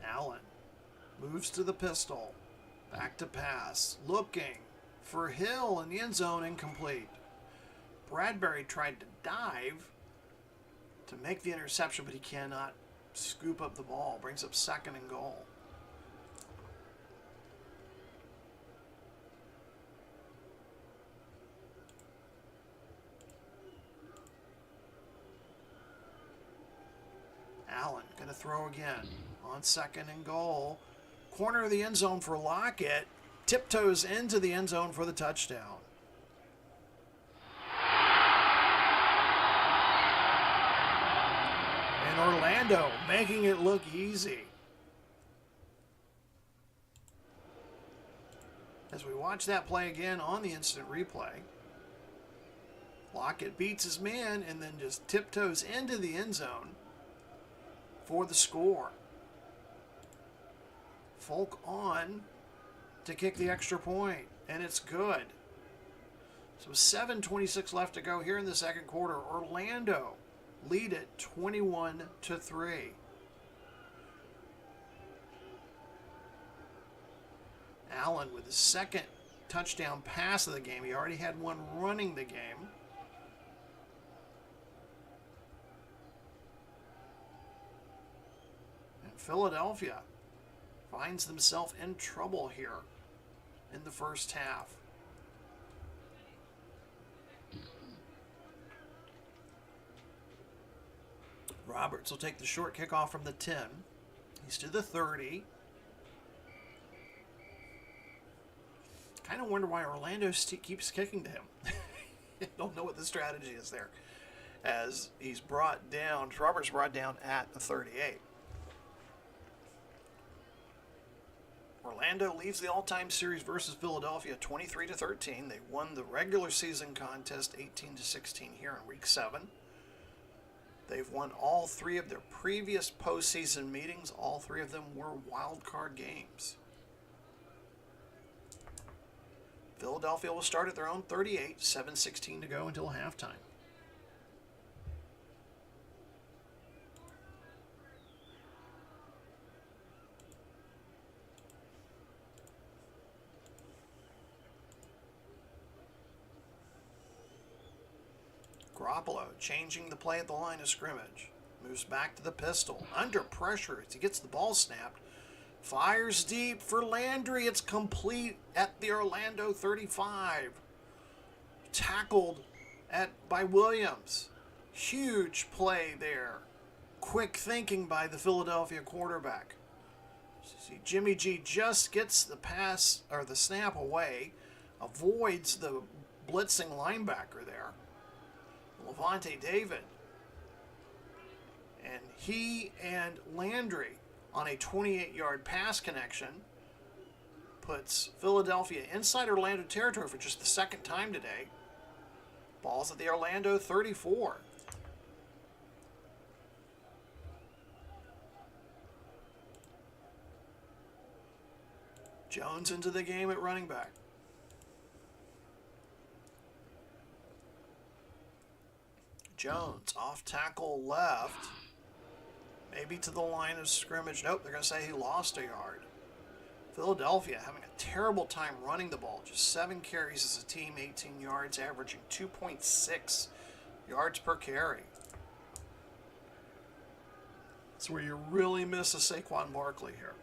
Allen moves to the pistol. Back to pass. Looking for Hill in the end zone. Incomplete. Bradbury tried to dive to make the interception, but he cannot scoop up the ball. Brings up second and goal. Allen going to throw again on second and goal. Corner of the end zone for Lockett. Tiptoes into the end zone for the touchdown. And Orlando making it look easy. As we watch that play again on the instant replay, Lockett beats his man and then just tiptoes into the end zone for the score. Folk on to kick the extra point, and it's good. So 7:26 left to go here in the second quarter. Orlando lead it 21-3. Allen with his second touchdown pass of the game. He already had one running the game. And Philadelphia finds themselves in trouble here in the first half. Roberts will take the short kickoff from the 10. He's to the 30. Kind of wonder why Orlando keeps kicking to him. Don't know what the strategy is there. As he's brought down, Roberts brought down at the 38. Orlando leads the all-time series versus Philadelphia 23-13. They won the regular season contest 18-16 here in week 7. They've won all 3 of their previous postseason meetings. All 3 of them were wild card games. Philadelphia will start at their own 38, 7:16 to go until halftime. Garoppolo changing the play at the line of scrimmage. Moves back to the pistol. Under pressure as he gets the ball snapped. Fires deep for Landry. It's complete at the Orlando 35. Tackled by Williams. Huge play there. Quick thinking by the Philadelphia quarterback. See, Jimmy G just gets the pass or the snap away. Avoids the blitzing linebacker there, Levante David. And he and Landry on a 28-yard pass connection puts Philadelphia inside Orlando territory for just the second time today. Ball's at the Orlando 34. Jones into the game at running back. Jones off tackle left. Maybe to the line of scrimmage. Nope, they're going to say he lost a yard. Philadelphia having a terrible time running the ball. Just 7 carries as a team, 18 yards, averaging 2.6 yards per carry. That's where you really miss a Saquon Barkley here.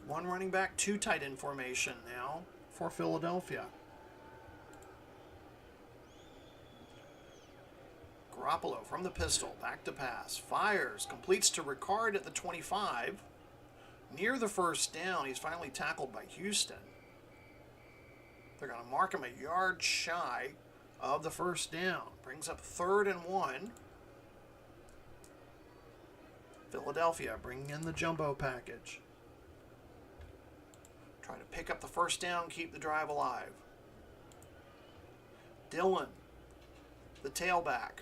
One running back, 2 tight end formation now for Philadelphia. Garoppolo from the pistol, back to pass, fires, completes to Ricard at the 25. Near the first down, he's finally tackled by Houston. They're going to mark him a yard shy of the first down. Brings up 3rd and 1. Philadelphia bringing in the jumbo package. Trying to pick up the first down, keep the drive alive. Dillon, the tailback.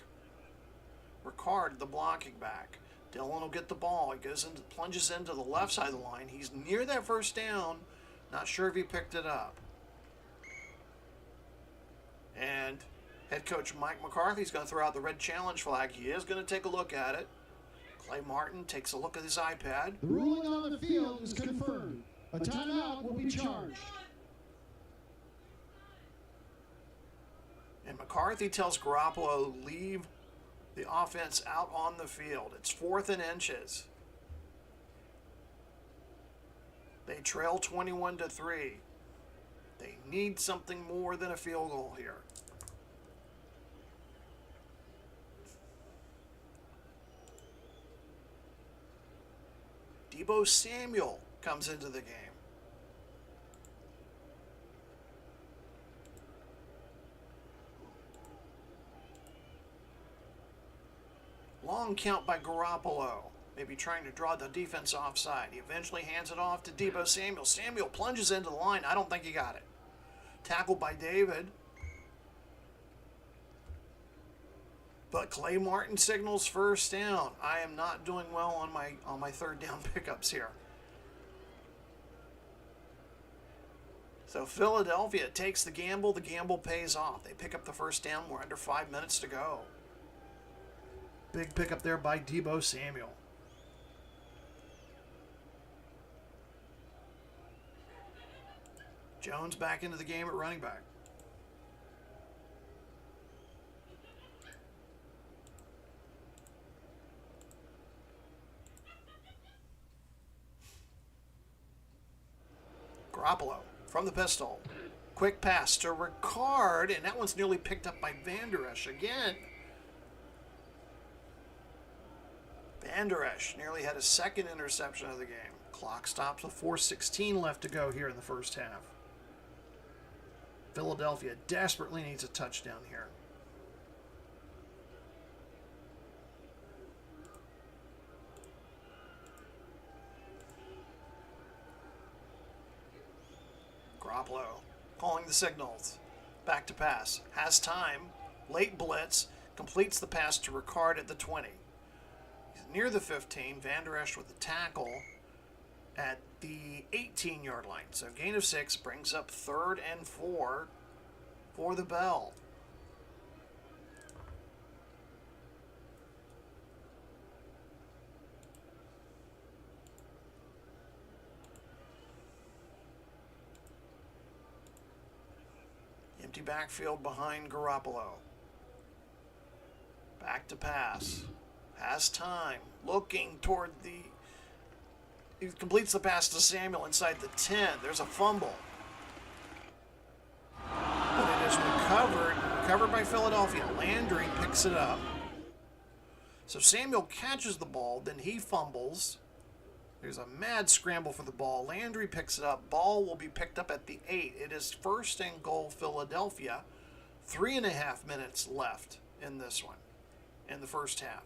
Ricard, the blocking back. Dillon will get the ball. He plunges into the left side of the line. He's near that first down. Not sure if he picked it up. And head coach Mike McCarthy's going to throw out the red challenge flag. He is going to take a look at it. Clay Martin takes a look at his iPad. The ruling on the field is confirmed. A timeout will be charged. And McCarthy tells Garoppolo to leave the offense out on the field. It's 4th and inches. They trail 21-3. They need something more than a field goal here. Deebo Samuel comes into the game. Long count by Garoppolo. Maybe trying to draw the defense offside. He eventually hands it off to Deebo Samuel. Samuel plunges into the line. I don't think he got it. Tackled by David. But Clay Martin signals first down. I am not doing well on my 3rd down pickups here. So Philadelphia takes the gamble. The gamble pays off. They pick up the first down. We're under 5 minutes to go. Big pickup there by Deebo Samuel. Jones back into the game at running back. Garoppolo from the pistol. Quick pass to Ricard, and that one's nearly picked up by Van Der Esch again. Van Der Esch nearly had a 2nd interception of the game. Clock stops with 4:16 left to go here in the first half. Philadelphia desperately needs a touchdown here. Garoppolo calling the signals. Back to pass. Has time. Late blitz. Completes the pass to Ricard at the 20. He's near the 15. Van Der Esch with the tackle at the 18-yard line. So gain of 6 brings up 3rd and 4 for the Bell. Empty backfield behind Garoppolo. Back to pass. Has time. Looking toward the... He completes the pass to Samuel inside the 10. There's a fumble. But it is recovered by Philadelphia. Landry picks it up. So Samuel catches the ball, then he fumbles. There's a mad scramble for the ball. Landry picks it up. Ball will be picked up at the 8. It is first and goal, Philadelphia. 3.5 minutes left in this one, in the first half.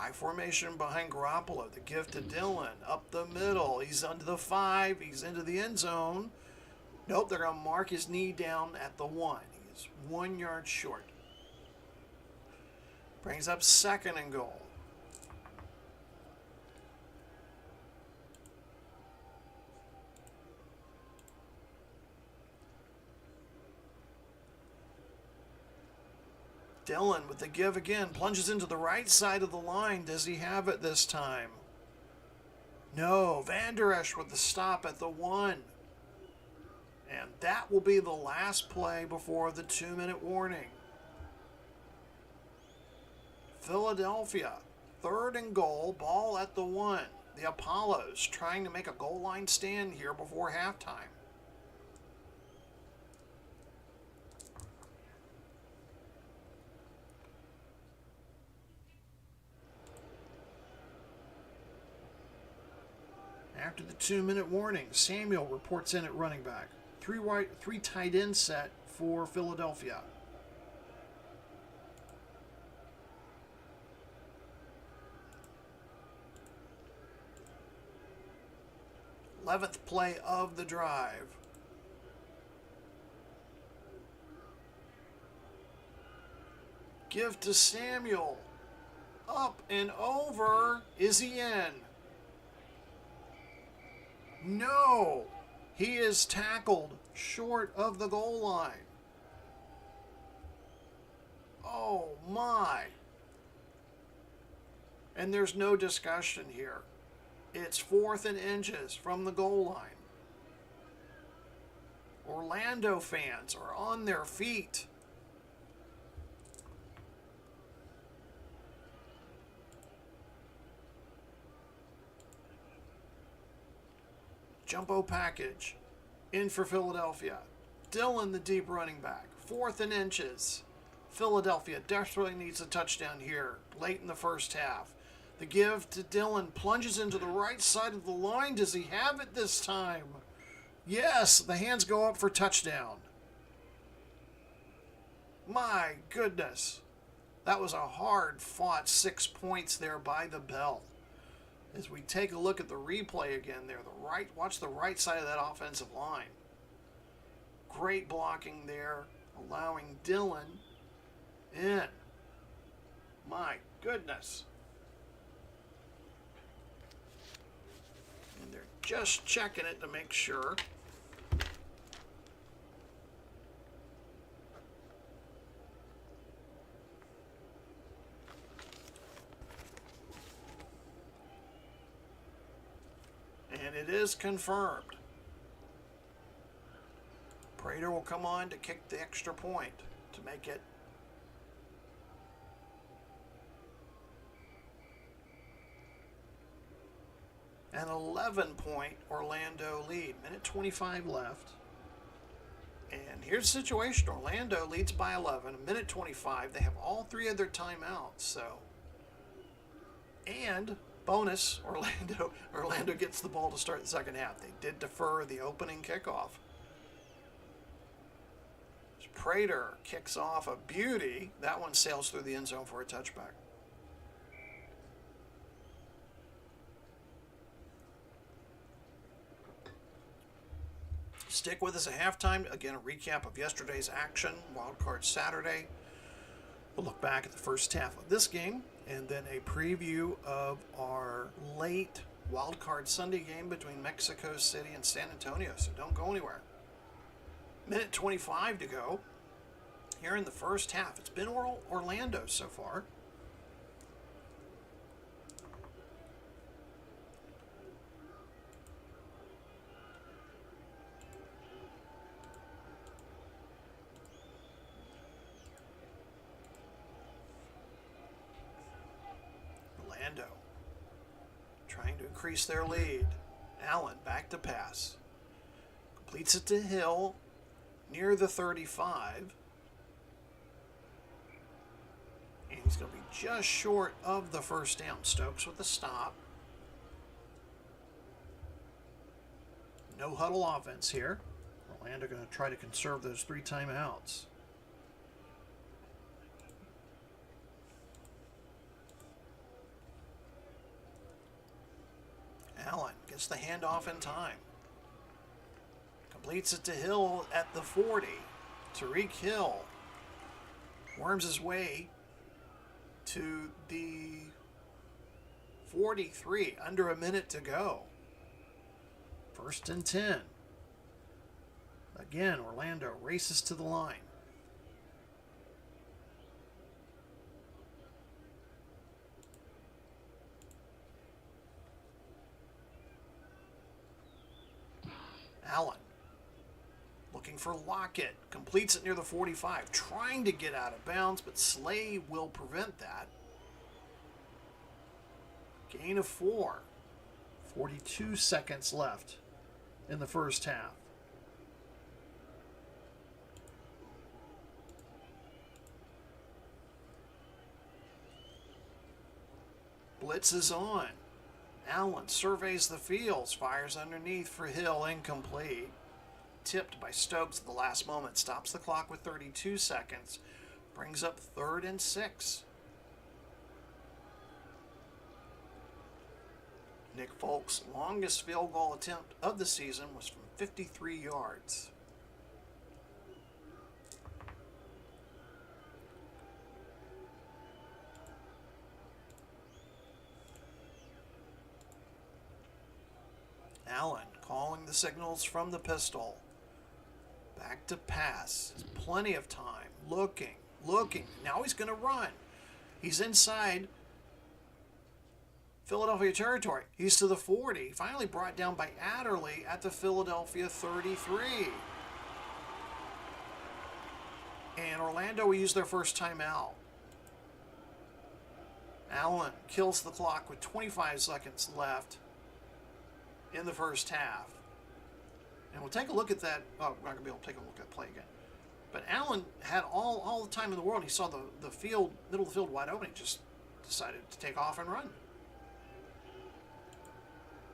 I formation behind Garoppolo. The give to Dillon. Up the middle. He's under the 5. He's into the end zone. Nope, they're going to mark his knee down at the 1. He's 1 yard short. Brings up second and goal. Dillon with the give again, plunges into the right side of the line. Does he have it this time? No, Van Der Esch with the stop at the 1. And that will be the last play before the 2-minute warning. Philadelphia, third and goal, ball at the 1. The Apollos trying to make a goal line stand here before halftime. After the 2-minute warning, Samuel reports in at running back. Three tight end set for Philadelphia. th play of the drive. Give to Samuel. Up and over. Is he in? No. He is tackled short of the goal line. Oh my. And there's no discussion here. It's 4th and inches from the goal line. Orlando fans are on their feet. Jumbo package in for Philadelphia. Dillon, the deep running back. 4th and inches. Philadelphia desperately needs a touchdown here late in the first half. The give to Dillon, plunges into the right side of the line. Does he have it this time? Yes, the hands go up for touchdown. My goodness. That was a hard-fought 6 points there by the bell. As we take a look at the replay again there, watch the right side of that offensive line. Great blocking there, allowing Dillon in. My goodness. And they're just checking it to make sure. And it is confirmed. Prater will come on to kick the extra point to make it an 11-point Orlando lead. Minute 25 left. And here's the situation. Orlando leads by 11. A minute 25. They have all 3 of their timeouts. So, and bonus, Orlando gets the ball to start the second half. They did defer the opening kickoff. Prater kicks off a beauty. That one sails through the end zone for a touchback. Stick with us at halftime. Again, a recap of yesterday's action, Wildcard Saturday. We'll look back at the first half of this game, and then a preview of our late Wildcard Sunday game between Mexico City and San Antonio. So don't go anywhere. Minute 25 to go here in the first half. It's been Orlando so far. Orlando trying to increase their lead. Allen back to pass. Completes it to Hill near the 35. And he's going to be just short of the first down. Stokes with the stop. No huddle offense here. Orlando going to try to conserve those 3 timeouts. Allen gets the handoff in time. Completes it to Hill at the 40. Tariq Hill worms his way to the 43. Under a minute to go. 1st and 10. Again, Orlando races to the line. Allen looking for Lockett. Completes it near the 45. Trying to get out of bounds, but Slay will prevent that. Gain of 4. 42 seconds left in the first half. Blitz is on. Allen surveys the fields, fires underneath for Hill, incomplete. Tipped by Stokes at the last moment, stops the clock with 32 seconds, brings up 3rd and 6. Nick Folk's longest field goal attempt of the season was from 53 yards. Allen calling the signals from the pistol. Back to pass. Plenty of time. Looking. Now he's going to run. He's inside Philadelphia territory. He's to the 40. Finally brought down by Adderley at the Philadelphia 33. And Orlando will use their first timeout. Allen kills the clock with 25 seconds left in the first half. And we'll take a look at that. Oh, we're not going to be able to take a look at the play again. But Allen had all the time in the world. He saw the field, middle of the field wide open. He just decided to take off and run.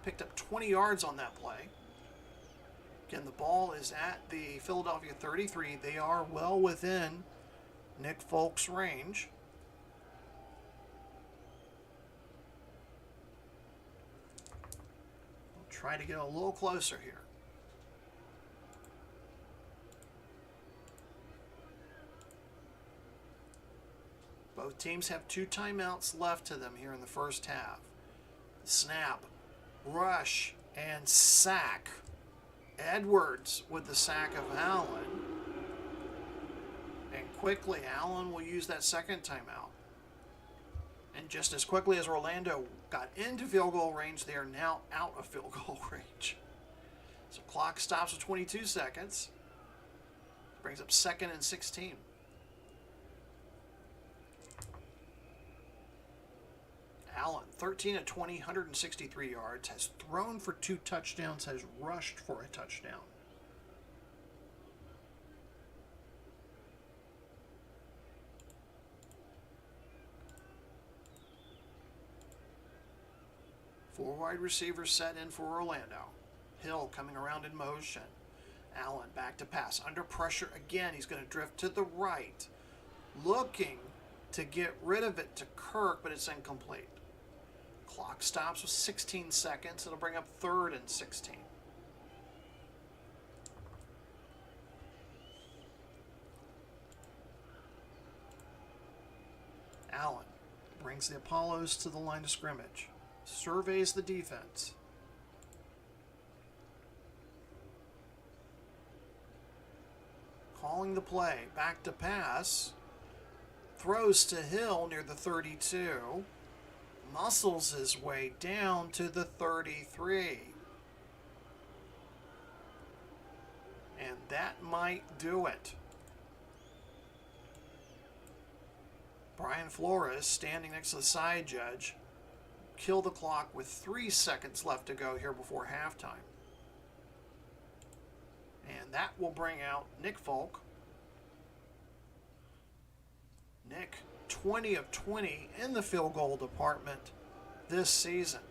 Picked up 20 yards on that play. Again, the ball is at the Philadelphia 33. They are well within Nick Folk's range. We'll try to get a little closer here. Both teams have 2 timeouts left to them here in the first half. Snap, rush, and sack. Edwards with the sack of Allen. And quickly, Allen will use that second timeout. And just as quickly as Orlando got into field goal range, they are now out of field goal range. So clock stops with 22 seconds. Brings up 2nd and 16. Allen, 13 of 20, 163 yards, has thrown for 2 touchdowns, has rushed for a touchdown. Four wide receivers set in for Orlando. Hill coming around in motion. Allen back to pass. Under pressure again. He's going to drift to the right. Looking to get rid of it to Kirk, but it's incomplete. Clock stops with 16 seconds. It'll bring up 3rd and 16. Allen brings the Apollos to the line of scrimmage. Surveys the defense. Calling the play. Back to pass. Throws to Hill near the 32. Muscles his way down to the 33. And that might do it. Brian Flores, standing next to the side judge, kill the clock with 3 seconds left to go here before halftime. And that will bring out Nick Folk. Nick, 20 of 20 in the field goal department this season.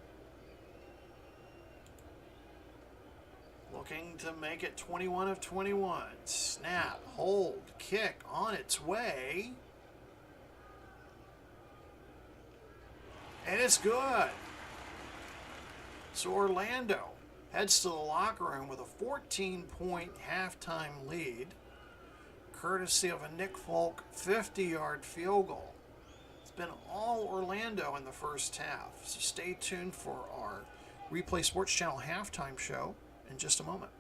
Looking to make it 21 of 21. Snap, hold, kick on its way. And it's good. So Orlando heads to the locker room with a 14-point halftime lead, courtesy of a Nick Folk 50-yard field goal. It's been all Orlando in the first half, so stay tuned for our Replay Sports Channel halftime show in just a moment.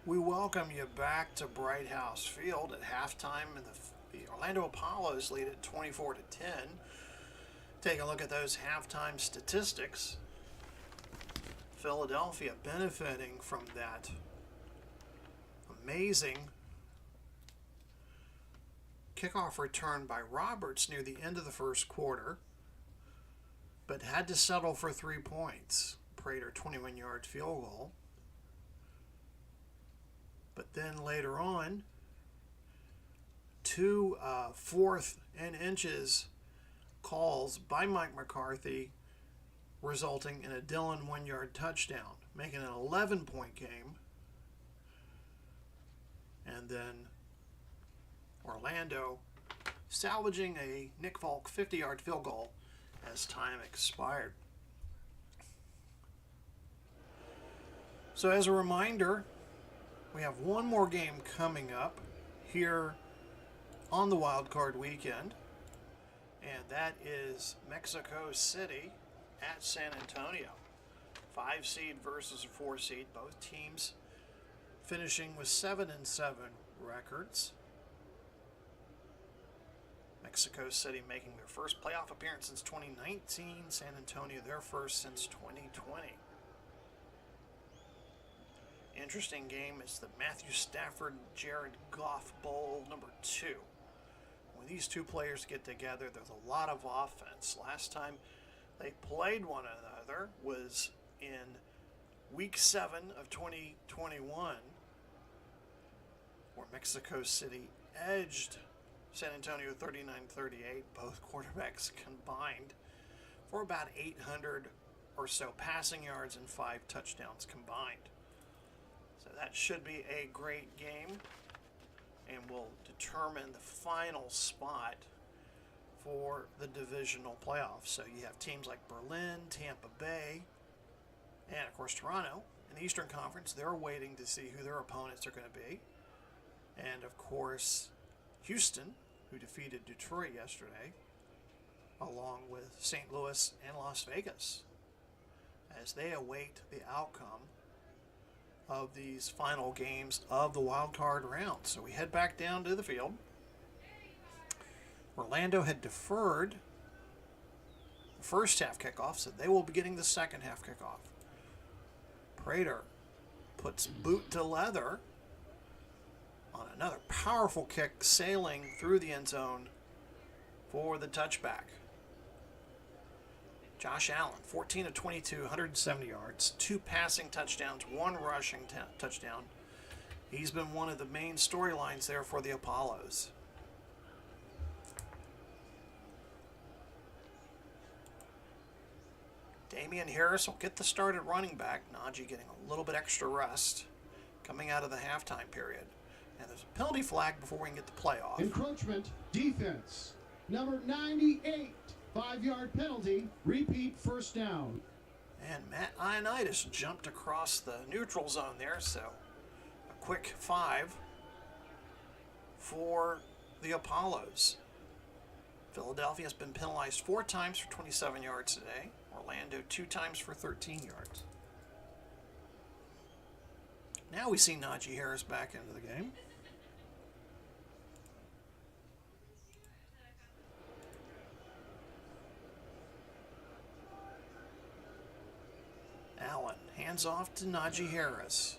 We welcome you back to Bright House Field at halftime, and the Orlando Apollos lead at 24-10. Take a look at those halftime statistics. Philadelphia benefiting from that amazing kickoff return by Roberts near the end of the first quarter, but had to settle for 3 points. Prater 21-yard field goal. But then later on, 2 fourth and inches calls by Mike McCarthy, resulting in a Dillon 1-yard touchdown, making it an 11-point game. And then Orlando salvaging a Nick Falk 50-yard field goal as time expired. So as a reminder, we have one more game coming up here on the Wild Card weekend, and that is Mexico City at San Antonio. 5 seed versus a 4 seed. Both teams finishing with 7-7 records. Mexico City making their first playoff appearance since 2019. San Antonio their first since 2020. Interesting game is the Matthew Stafford Jared Goff Bowl number 2. When these two players get together, there's a lot of offense. Last time they played one another was in week 7 of 2021, where Mexico City edged San Antonio 39-38, both quarterbacks combined for about 800 or so passing yards and 5 touchdowns combined. So that should be a great game and will determine the final spot for the divisional playoffs. So you have teams like Berlin, Tampa Bay, and of course Toronto in the Eastern Conference. They're waiting to see who their opponents are going to be. And of course Houston, who defeated Detroit yesterday, along with St. Louis and Las Vegas, as they await the outcome of these final games of the wild card round. So we head back down to the field. Orlando had deferred the first half kickoff, so they will be getting the second half kickoff. Prater puts boot to leather on another powerful kick, sailing through the end zone for the touchback. Josh Allen, 14 of 22, 170 yards, 2 passing touchdowns, 1 rushing touchdown. He's been one of the main storylines there for the Apollos. Damian Harris will get the start at running back. Najee getting a little bit extra rest coming out of the halftime period. And there's a penalty flag before we can get the playoff. Encroachment defense. Number 98. 5-yard penalty. Repeat first down. And Matt Ioannidis jumped across the neutral zone there, so a quick 5 for the Apollos. Philadelphia has been penalized 4 times for 27 yards today. Orlando 2 times for 13 yards. Now we see Najee Harris back into the game. Allen hands off to Najee Harris.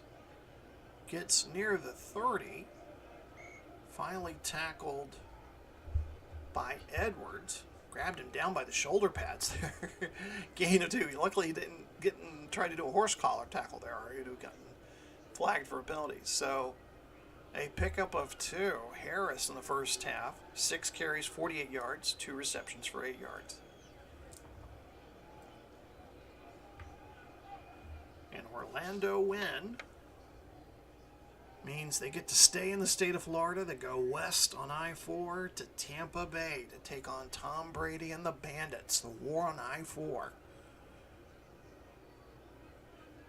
Gets near the 30. Finally tackled by Edwards. Grabbed him down by the shoulder pads there. Gain of 2. Luckily he didn't try to do a horse collar tackle there, or he'd have gotten flagged for a penalty. So a pickup of 2. Harris in the first half. 6 carries, 48 yards, 2 receptions for 8 yards. An Orlando win means they get to stay in the state of Florida. They go west on I-4 to Tampa Bay to take on Tom Brady and the Bandits, the war on I-4.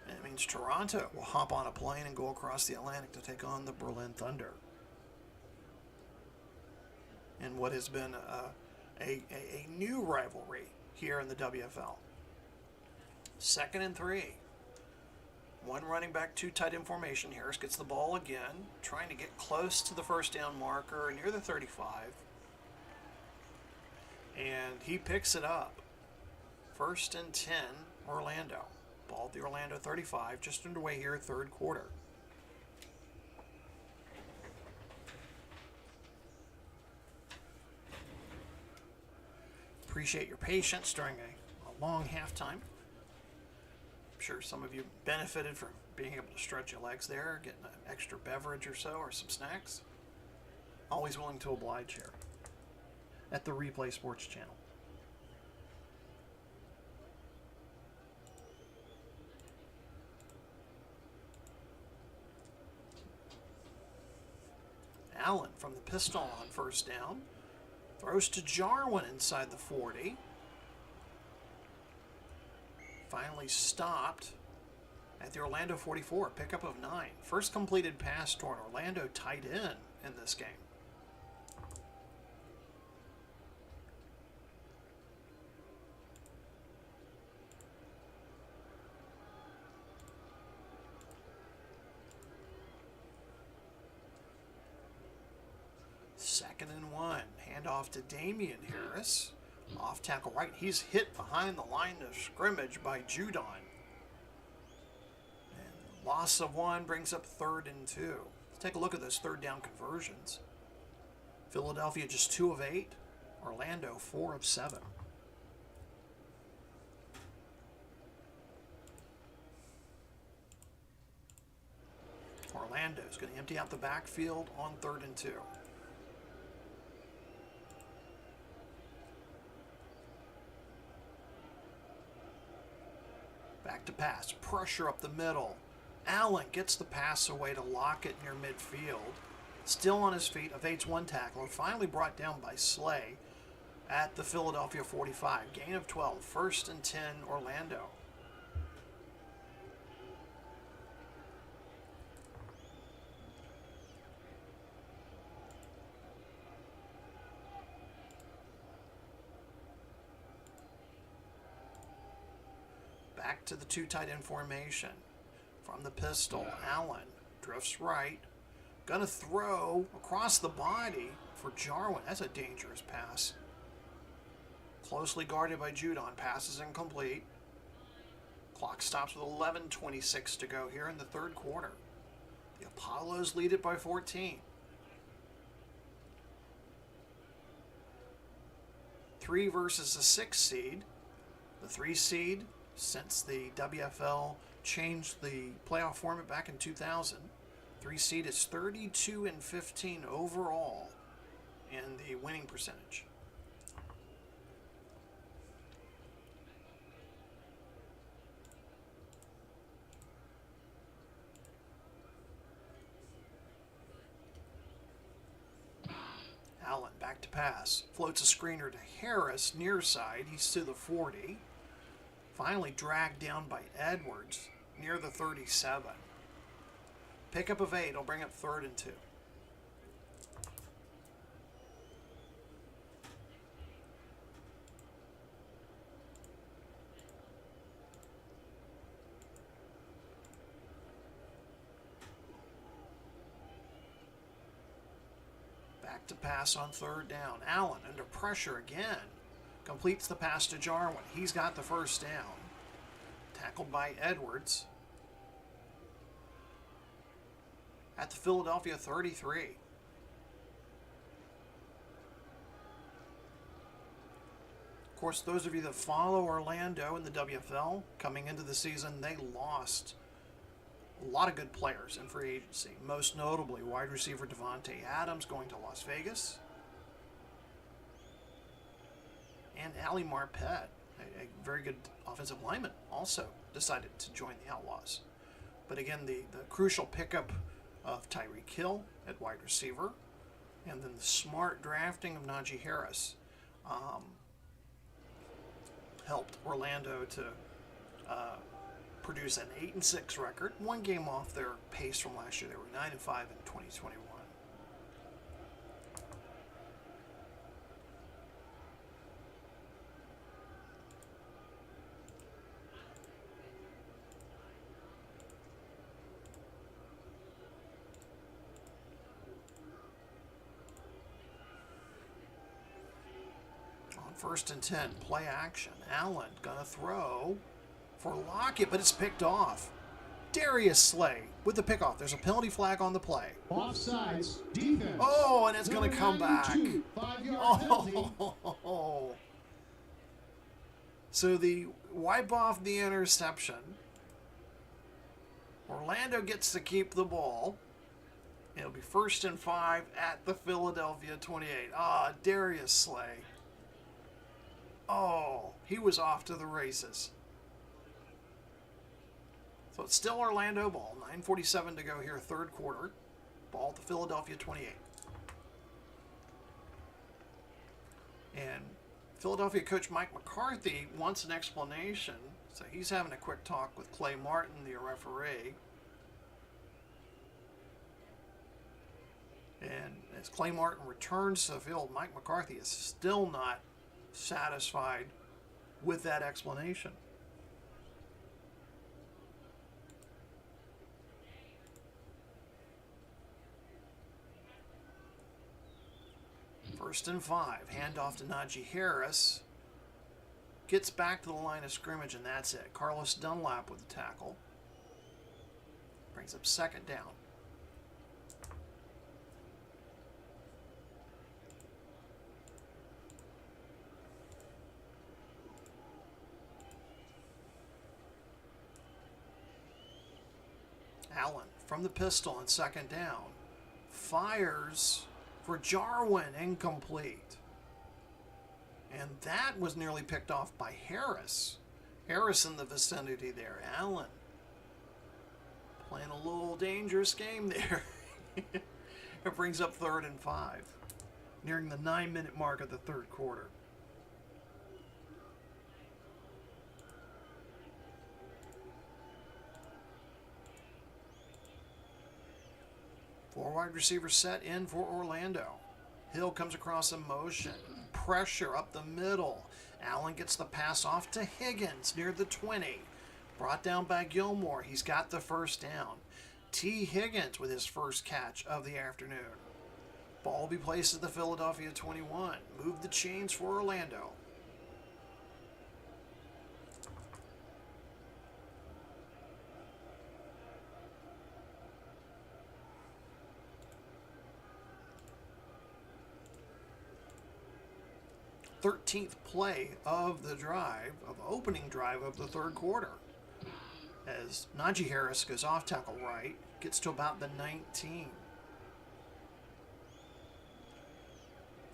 And it means Toronto will hop on a plane and go across the Atlantic to take on the Berlin Thunder. And what has been a new rivalry here in the WFL. 2nd and 3. One running back, two tight end formation. Harris gets the ball again, trying to get close to the first down marker near the 35. And he picks it up. 1st and 10, Orlando. Ball at the Orlando 35, just underway here, third quarter. Appreciate your patience during a long halftime. I'm sure some of you benefited from being able to stretch your legs there, getting an extra beverage or so, or some snacks. Always willing to oblige here at the Replay Sports channel. Allen from the pistol on first down. Throws to Jarwin inside the 40. Finally stopped at the Orlando 44, pickup of 9. First completed pass toward Orlando tight end in this game. Second and 1. Handoff to Damian Harris. Off tackle right. He's hit behind the line of scrimmage by Judon. And loss of 1 brings up 3rd and 2. Let's take a look at those third down conversions. Philadelphia just 2 of 8. Orlando 4 of 7. Orlando's going to empty out the backfield on 3rd and 2. Back to pass. Pressure up the middle. Allen gets the pass away to Lockett near midfield. Still on his feet, evades one tackler. Finally brought down by Slay at the Philadelphia 45. Gain of 12. 1st and 10, Orlando. Back to the 2 tight end formation. From the pistol, Allen drifts right. Gonna throw across the body for Jarwin. That's a dangerous pass. Closely guarded by Judon. Pass is incomplete. Clock stops with 11:26 to go here in the third quarter. The Apollos lead it by 14. 3 versus a 6 seed. The 3 seed, since the WFL changed the playoff format back in 2000, 3 seed is 32 and 15 overall in the winning percentage. Allen back to pass. Floats a screener to Harris, near side. He's to the 40. Finally dragged down by Edwards, near the 37. Pickup of 8 will bring up 3rd and 2. Back to pass on 3rd down. Allen under pressure again. Completes the pass to Jarwin. He's got the first down. Tackled by Edwards. At the Philadelphia 33. Of course, those of you that follow Orlando in the WFL, coming into the season, they lost a lot of good players in free agency. Most notably, wide receiver Devontae Adams going to Las Vegas. And Ali Marpet, a very good offensive lineman, also decided to join the Outlaws. But again, the crucial pickup of Tyreek Hill at wide receiver, and then the smart drafting of Najee Harris helped Orlando to produce an 8-6 record, 1 game off their pace from last year. They were 9-5 in 2021. First and 10, play action. Allen gonna throw for Lockett, but it's picked off. Darius Slay with the pickoff. There's a penalty flag on the play. Offsides, defense. Oh, and it's going to come back. 5-yard penalty. Oh. So the wipe off the interception. Orlando gets to keep the ball. It'll be 1st and 5 at the Philadelphia 28. Darius Slay. Oh, he was off to the races. So it's still Orlando ball. 9:47 to go here, third quarter. Ball to Philadelphia 28. And Philadelphia coach Mike McCarthy wants an explanation. So he's having a quick talk with Clay Martin, the referee. And as Clay Martin returns to the field, Mike McCarthy is still not satisfied with that explanation. First and 5. Handoff to Najee Harris. Gets back to the line of scrimmage, and that's it. Carlos Dunlap with the tackle. Brings up second down. Allen from the pistol on second down. Fires for Jarwin, incomplete. And that was nearly picked off by Harris. Harris in the vicinity there. Allen playing a little dangerous game there. It brings up 3rd and 5, nearing the 9-minute mark of the third quarter. Four wide receivers set in for Orlando. Hill comes across in motion. Pressure up the middle. Allen gets the pass off to Higgins near the 20. Brought down by Gilmore. He's got the first down. T. Higgins with his first catch of the afternoon. Ball will be placed at the Philadelphia 21. Move the chains for Orlando. Thirteenth play of the opening drive of the third quarter. As Najee Harris goes off tackle right, gets to about the 19.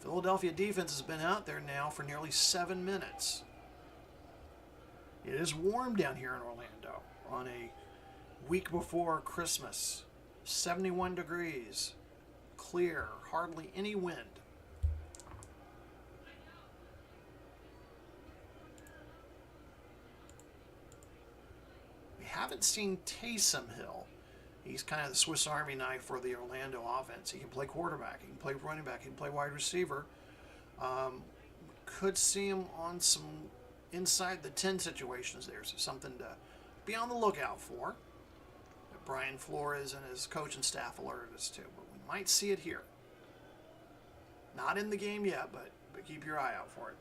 Philadelphia defense has been out there now for nearly 7 minutes. It is warm down here in Orlando on a week before Christmas. 71 degrees, clear, hardly any wind. Haven't seen Taysom Hill. He's kind of the Swiss Army knife for the Orlando offense. He can play quarterback, he can play running back, he can play wide receiver. Could see him on some inside the 10 situations there, so something to be on the lookout for. Brian Flores and his coaching staff alerted us to, but we might see it here. Not in the game yet, but keep your eye out for it.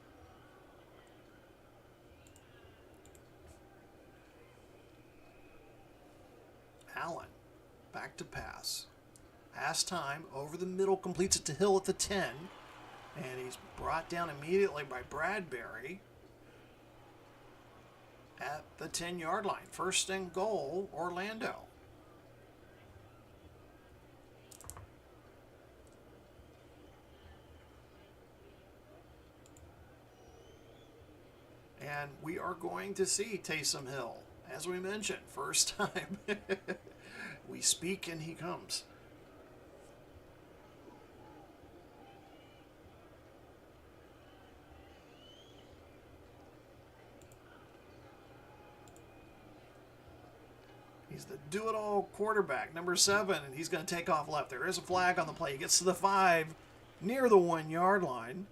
Allen, back to pass. Pass time, over the middle, completes it to Hill at the 10. And he's brought down immediately by Bradbury at the 10-yard line. First and goal, Orlando. And we are going to see Taysom Hill. As we mentioned, first time. We speak and he comes. He's the do-it-all quarterback, number 7, and he's going to take off left. There is a flag on the play. He gets to the 5, near the 1-yard line.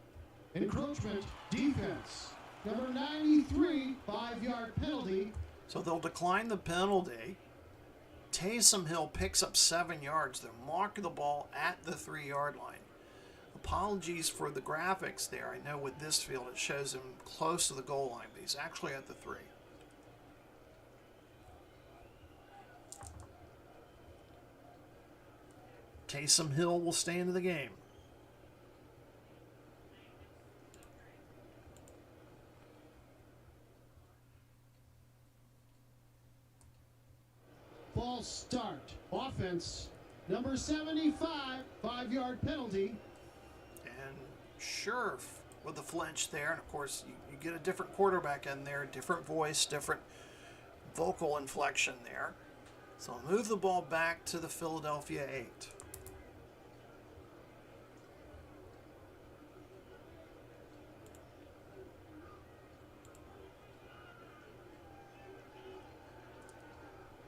Encroachment, defense. Number 93, 5-yard penalty. So they'll decline the penalty. Taysom Hill picks up 7 yards. They'll mark the ball at the 3-yard line. A Apologies for the graphics there. I know with this field it shows him close to the goal line, but he's actually at the 3. Taysom Hill will stay into the game. False start. Offense. Number 75, 5-yard penalty. And Scherf with the flinch there. And of course, you get a different quarterback in there, different voice, different vocal inflection there. So I'll move the ball back to the Philadelphia 8.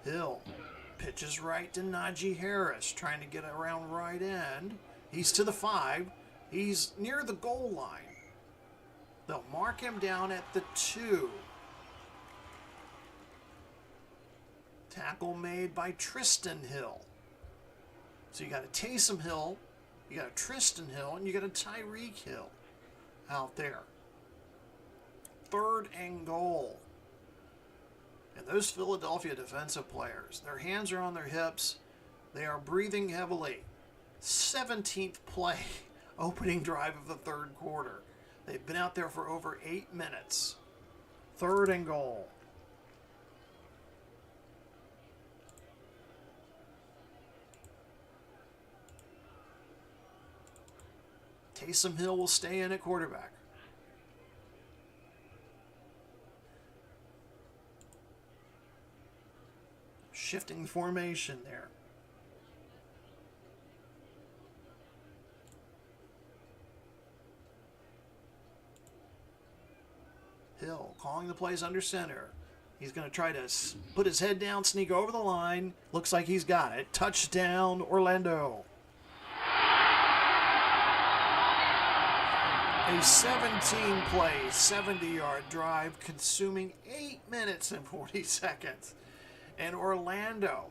Hill pitches right to Najee Harris, trying to get around right end. He's to the 5. He's near the goal line. They'll mark him down at the 2. Tackle made by Tristan Hill. So you got a Taysom Hill, you got a Tristan Hill, and you got a Tyreek Hill out there. 3rd and goal. And those Philadelphia defensive players, their hands are on their hips. They are breathing heavily. 17th play, opening drive of the 3rd quarter. They've been out there for over 8 minutes. 3rd and goal. Taysom Hill will stay in at quarterback. Shifting formation there. Hill calling the plays under center. He's going to try to put his head down, sneak over the line. Looks like he's got it. Touchdown, Orlando. A 17-play, 70-yard drive consuming 8 minutes and 40 seconds. And Orlando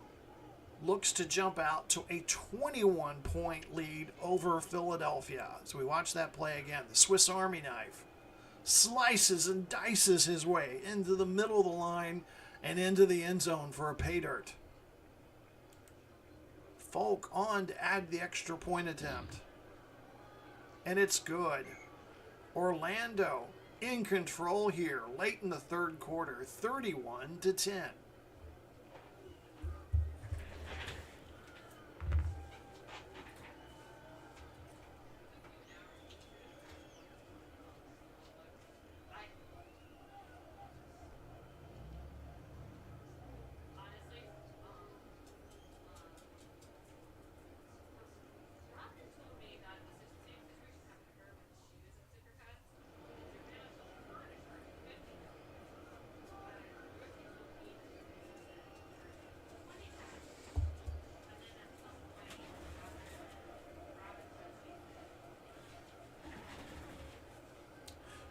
looks to jump out to a 21-point lead over Philadelphia. So we watch that play again. The Swiss Army knife slices and dices his way into the middle of the line and into the end zone for a pay dirt. Folk on to add the extra point attempt. And it's good. Orlando in control here late in the 3rd quarter, 31-10.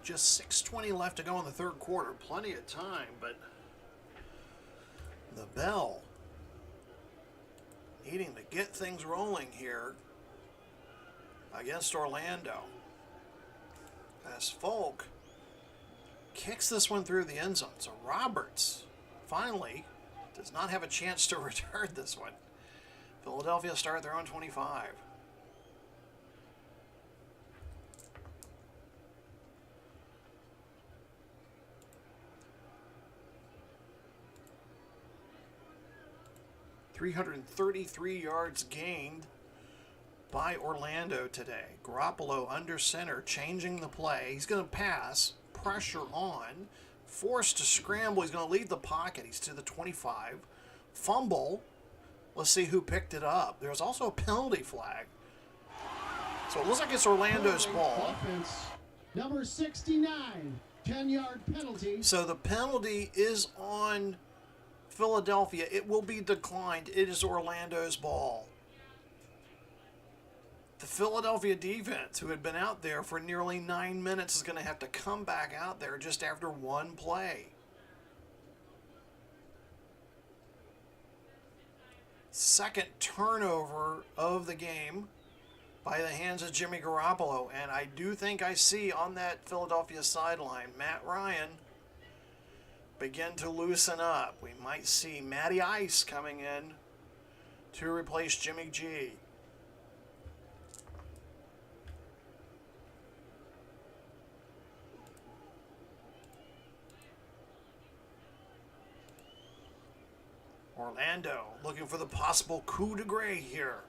Just 6:20 left to go in the 3rd quarter. Plenty of time, but the bell needing to get things rolling here against Orlando. As Folk kicks this one through the end zone. So Roberts finally does not have a chance to return this one. Philadelphia start their own 25. .333 yards gained by Orlando today. Garoppolo under center, changing the play. He's going to pass, pressure on, forced to scramble. He's going to leave the pocket. He's to the 25. Fumble. Let's see who picked it up. There's also a penalty flag. So it looks like it's Orlando's ball. Offense. Number 69, 10-yard penalty. So the penalty is on Philadelphia. It will be declined. It is Orlando's ball. The Philadelphia defense, who had been out there for nearly 9 minutes, is going to have to come back out there just after one play. Second turnover of the game by the hands of Jimmy Garoppolo. And I do think I see on that Philadelphia sideline Matt Ryan begin to loosen up. We might see Matty Ice coming in to replace Jimmy G. Orlando looking for the possible coup de grace here.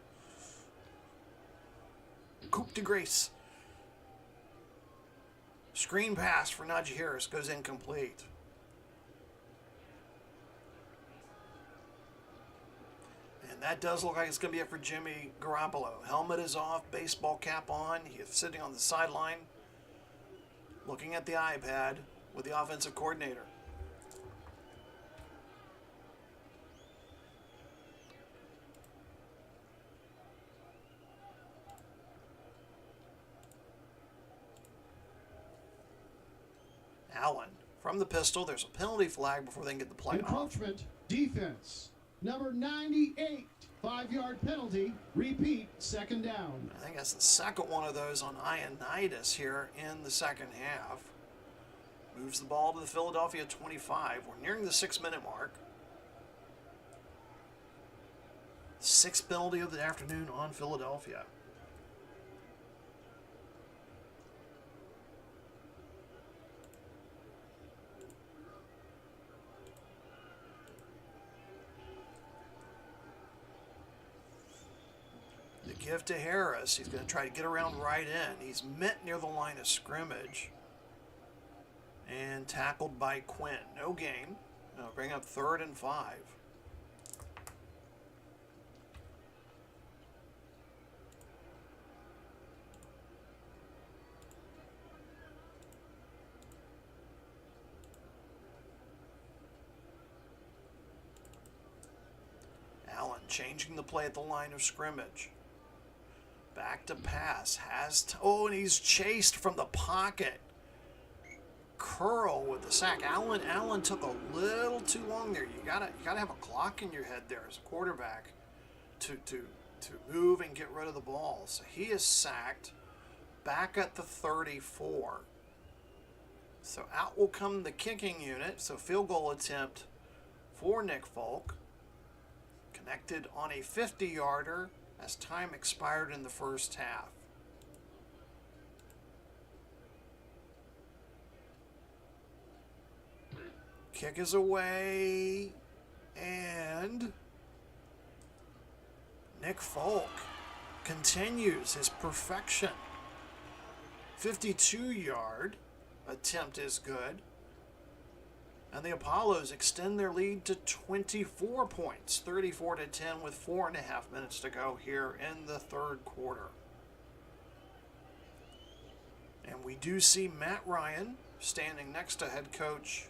Coup de grace. Screen pass for Najee Harris goes incomplete. And that does look like it's going to be it for Jimmy Garoppolo. Helmet is off, baseball cap on. He is sitting on the sideline looking at the iPad with the offensive coordinator. Allen from the pistol. There's a penalty flag before they can get the play off. Encroachment, defense. Number 98, 5-yard penalty. Repeat, second down. I think that's the second one of those on Ioannidis here in the second half. Moves the ball to the Philadelphia 25. We're nearing the 6-minute mark. Sixth penalty of the afternoon on Philadelphia. Give to Harris. He's going to try to get around right in. He's met near the line of scrimmage. And tackled by Quinn. No gain. Bring up 3rd and 5. Allen changing the play at the line of scrimmage. Back to pass. And he's chased from the pocket. Curl with the sack. Allen took a little too long there. You gotta have a clock in your head there as a quarterback to move and get rid of the ball. So he is sacked back at the 34. So out will come the kicking unit. So field goal attempt for Nick Folk. Connected on a 50-yarder. As time expired in the first half. Kick is away, and Nick Folk continues his perfection. 52-yard attempt is good. And the Apollos extend their lead to 24 points, 34-10 with 4.5 minutes to go here in the third quarter. And we do see Matt Ryan standing next to head coach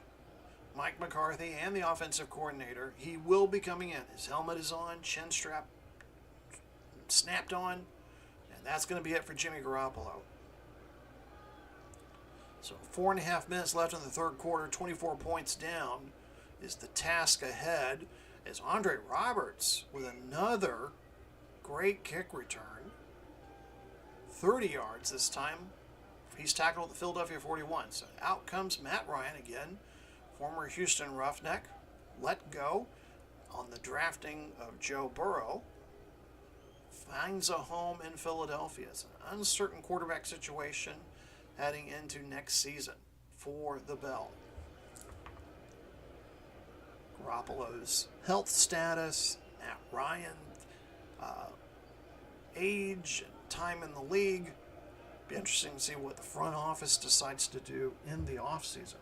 Mike McCarthy and the offensive coordinator. He will be coming in. His helmet is on, chin strap snapped on, and that's going to be it for Jimmy Garoppolo. So 4.5 minutes left in the third quarter, 24 points down is the task ahead as Andre Roberts with another great kick return. 30 yards this time. He's tackled at the Philadelphia 41. So out comes Matt Ryan again, former Houston Roughneck, let go on the drafting of Joe Burrow. Finds a home in Philadelphia. It's an uncertain quarterback situation heading into next season for the Bell. Garoppolo's health status, Matt Ryan, age, and time in the league. Be interesting to see what the front office decides to do in the offseason.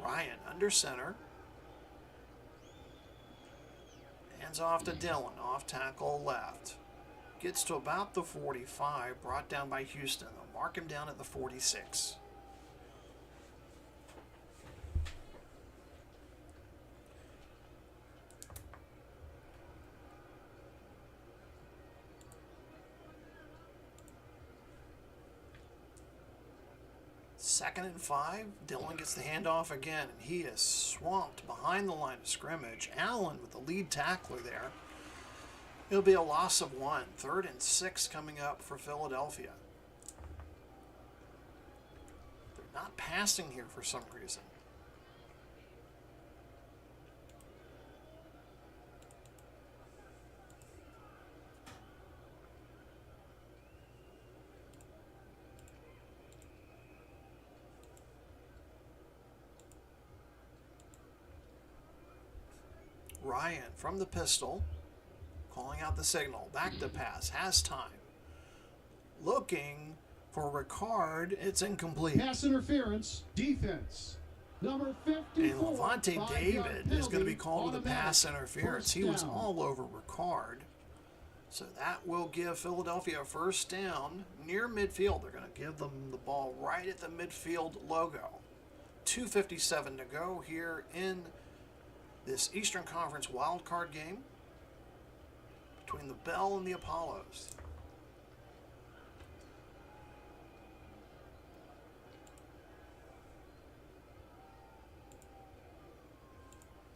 Ryan under center. Hands off to Dillon, off tackle left. Gets to about the 45, brought down by Houston. They'll mark him down at the 46. 2nd and 5. Dillon gets the handoff again, and he is swamped behind the line of scrimmage. Allen with the lead tackler there. It'll be a loss of 1. 3rd and 6 coming up for Philadelphia. They're not passing here for some reason. Ryan from the pistol, calling out the signal. Back to pass, has time. Looking for Ricard, it's incomplete. Pass interference, defense. Number 54. And Levante David is going to be called with a pass interference. First He was down. all over Ricard. So that will give Philadelphia a first down near midfield. They're going to give them the ball right at the midfield logo. 2:57 to go here in this Eastern Conference wildcard game between the Bell and the Apollos.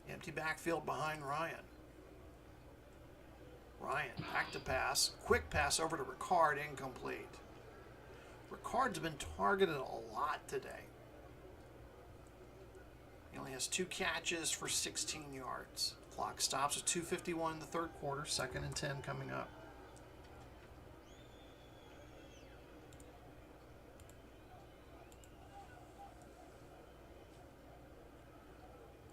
Empty backfield behind Ryan. Ryan back to pass. Quick pass over to Ricard, incomplete. Ricard's been targeted a lot today. He only has 2 catches for 16 yards. Clock stops at 2:51 in the 3rd quarter. 2nd and 10 coming up.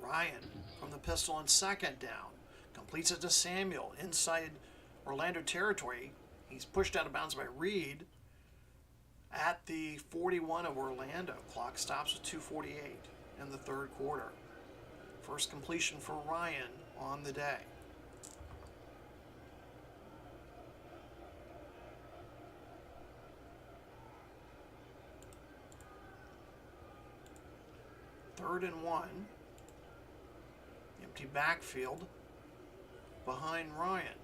Ryan from the pistol on 2nd down. Completes it to Samuel inside Orlando territory. He's pushed out of bounds by Reed at the 41 of Orlando. Clock stops at 2:48 in the 3rd quarter. First completion for Ryan on the day. Third and 1. Empty backfield behind Ryan.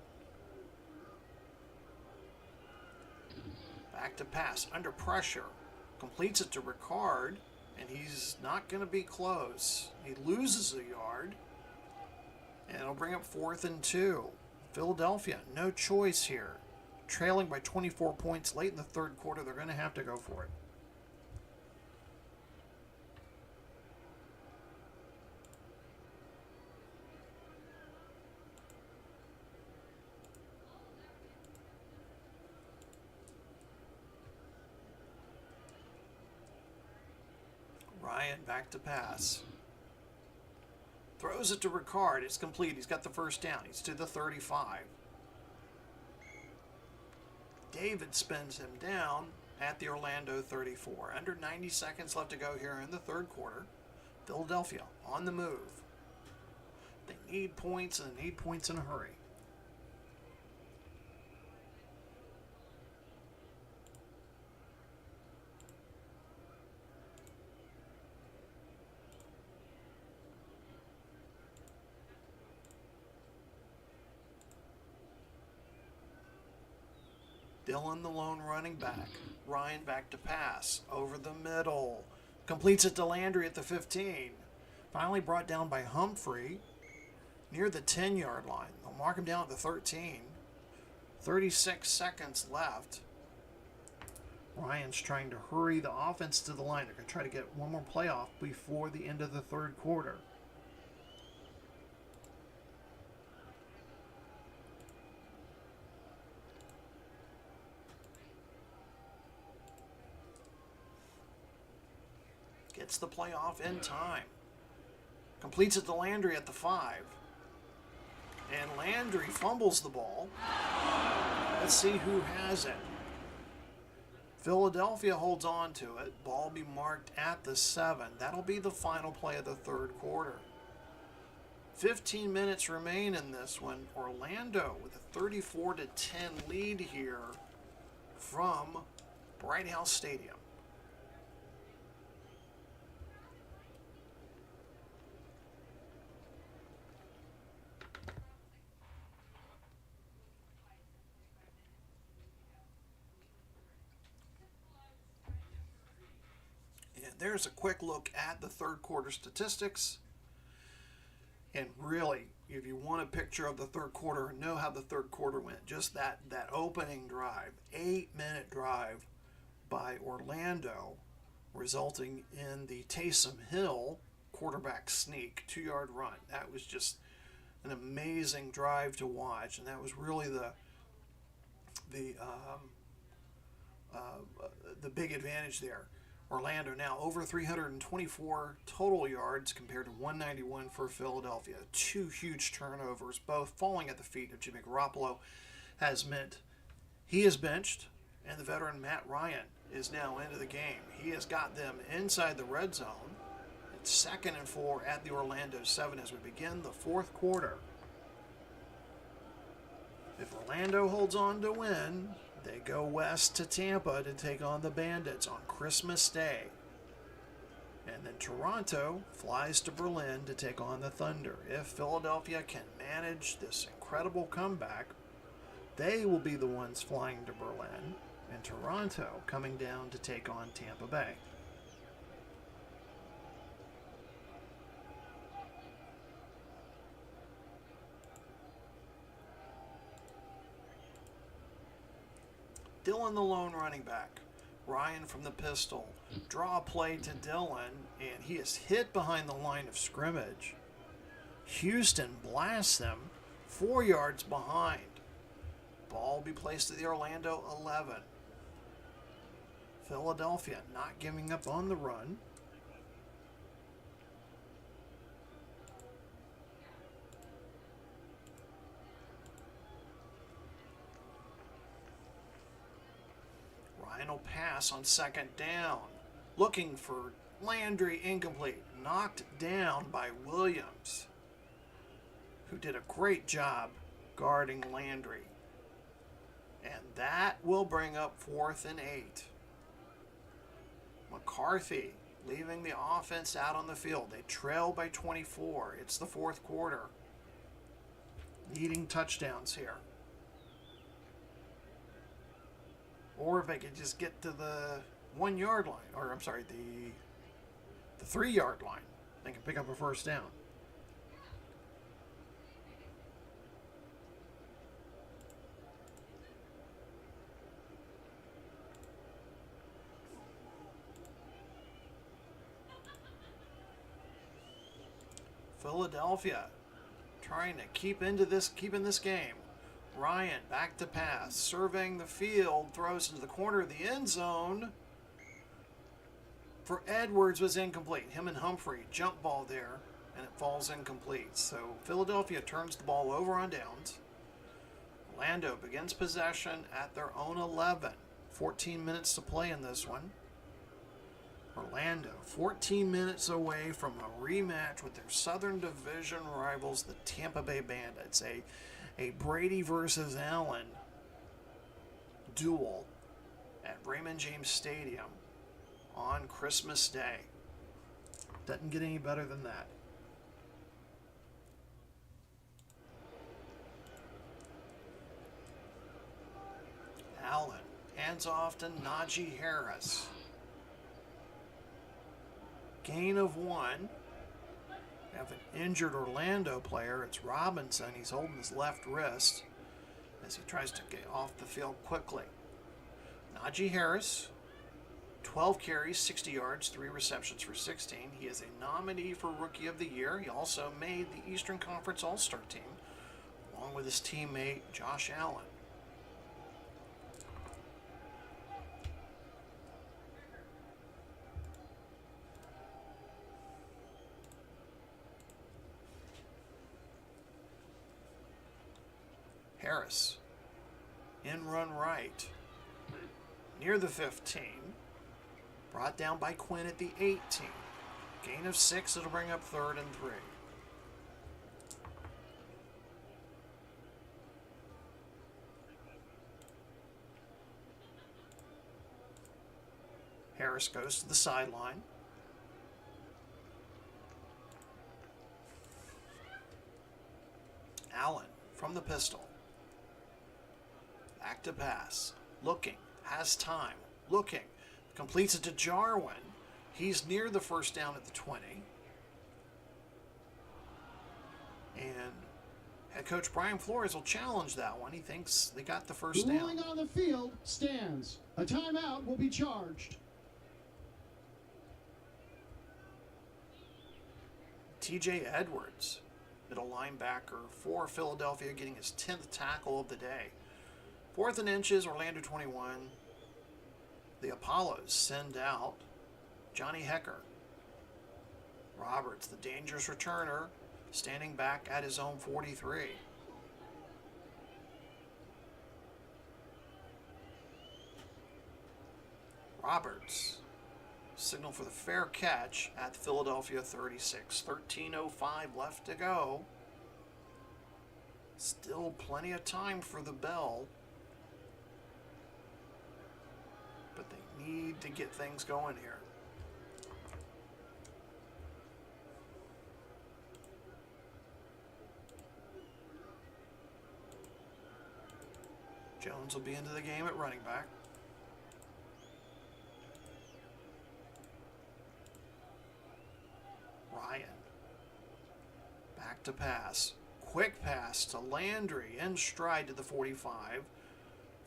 Back to pass, under pressure. Completes it to Ricard, and he's not going to be close. He loses a yard, and it'll bring up 4th and 2. Philadelphia, no choice here. Trailing by 24 points late in the 3rd quarter, they're going to have to go for it. Ryan back to pass. Throws it to Ricard. It's complete. He's got the first down. He's to the 35. David spins him down at the Orlando 34. Under 90 seconds left to go here in the 3rd quarter. Philadelphia on the move. They need points, and they need points in a hurry. Dillon, the lone running back. Ryan back to pass. Over the middle. Completes it to Landry at the 15. Finally brought down by Humphrey near the 10-yard line. They'll mark him down at the 13. 36 seconds left. Ryan's trying to hurry the offense to the line. They're going to try to get one more playoff before the end of the 3rd quarter. Gets the playoff in time. Completes it to Landry at the 5. And Landry fumbles the ball. Let's see who has it. Philadelphia holds on to it. Ball be marked at the 7. That'll be the final play of the 3rd quarter. 15 minutes remain in this one. Orlando with a 34-10 lead here from Bright House Stadium. there's a quick look at the third quarter statistics. And really, if you want a picture of the third quarter and know how the third quarter went, just that opening drive, 8-minute drive by Orlando, resulting in the Taysom Hill quarterback sneak 2-yard run. That was just an amazing drive to watch, and that was really the big advantage there. Orlando now over 324 total yards compared to 191 for Philadelphia. 2 huge turnovers, both falling at the feet of Jimmy Garoppolo, has meant he is benched, and the veteran Matt Ryan is now into the game. He has got them inside the red zone. It's 2nd and 4 at the Orlando 7 as we begin the fourth quarter. If Orlando holds on to win, they go west to Tampa to take on the Bandits on Christmas Day. And then Toronto flies to Berlin to take on the Thunder. If Philadelphia can manage this incredible comeback, they will be the ones flying to Berlin, and Toronto coming down to take on Tampa Bay. Dillon, the lone running back. Ryan from the pistol. Draw a play to Dillon, and he is hit behind the line of scrimmage. Houston blasts them 4 yards behind. Ball will be placed at the Orlando 11. Philadelphia not giving up on the run. Ryan will pass on 2nd down. Looking for Landry, incomplete. Knocked down by Williams, who did a great job guarding Landry. And that will bring up 4th and 8. McCarthy leaving the offense out on the field. They trail by 24. It's the fourth quarter. Needing touchdowns here. Or if they could just get to the 1-yard line, or I'm sorry, the 3-yard line, they can pick up a first down. Philadelphia trying to keep in this game. Ryan back to pass, surveying the field, throws into the corner of the end zone. For Edwards was incomplete. Him and Humphrey jump ball there, and it falls incomplete. So Philadelphia turns the ball over on downs. Orlando begins possession at their own 11. 14 minutes to play in this one. Orlando, 14 minutes away from a rematch with their Southern Division rivals, the Tampa Bay Bandits. A Brady versus Allen duel at Raymond James Stadium on Christmas Day. Doesn't get any better than that. Allen hands off to Najee Harris. Gain of 1. We have an injured Orlando player. It's Robinson. He's holding his left wrist as he tries to get off the field quickly. Najee Harris, 12 carries, 60 yards, 3 receptions for 16. He is a nominee for Rookie of the Year. He also made the Eastern Conference All-Star team, along with his teammate Josh Allen. Harris, in run right, near the 15, brought down by Quinn at the 18. Gain of 6, it'll bring up 3rd and 3. Harris goes to the sideline. Allen from the pistol. Back to pass. Looking. Has time. Looking. Completes it to Jarwin. He's near the first down at the 20. And head coach Brian Flores will challenge that one. He thinks they got the first The down. ruling on the field stands. A timeout will be charged. TJ Edwards, middle linebacker for Philadelphia, getting his 10th tackle of the day. 4th and inches, Orlando 21. The Apollos send out Johnny Hecker. Roberts, the dangerous returner, standing back at his own 43. Roberts, signal for the fair catch at the Philadelphia 36. 13:05 left to go. Still plenty of time for the bell. But they need to get things going here. Jones will be into the game at running back. Ryan. Back to pass. Quick pass to Landry in stride to the 45.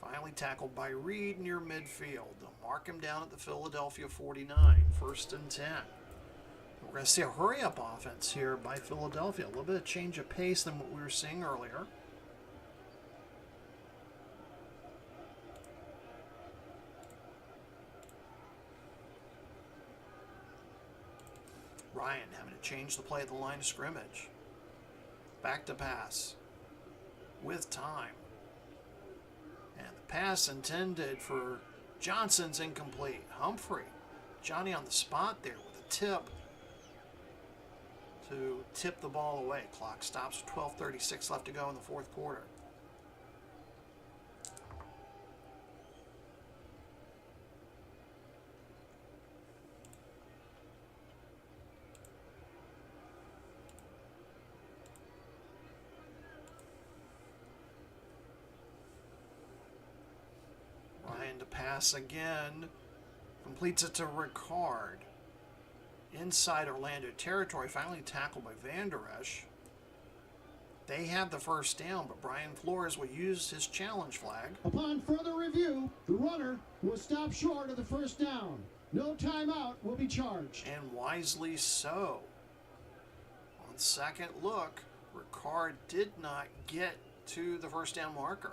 Finally tackled by Reed near midfield. They'll mark him down at the Philadelphia 49. 1st and 10. We're going to see a hurry-up offense here by Philadelphia. A little bit of change of pace than what we were seeing earlier. Ryan having to change the play at the line of scrimmage. Back to pass. With time. And the pass intended for Johnson's incomplete. Humphrey. Johnny on the spot there with a tip to tip the ball away. Clock stops with 12:36 left to go in the 4th quarter. Ryan to pass again. Completes it to Ricard. Inside Orlando territory, finally tackled by Van Der Esch. They have the first down, but Brian Flores will use his challenge flag. Upon further review, the runner will stop short of the first down. No timeout will be charged. And wisely so. On second look, Ricard did not get to the first down marker.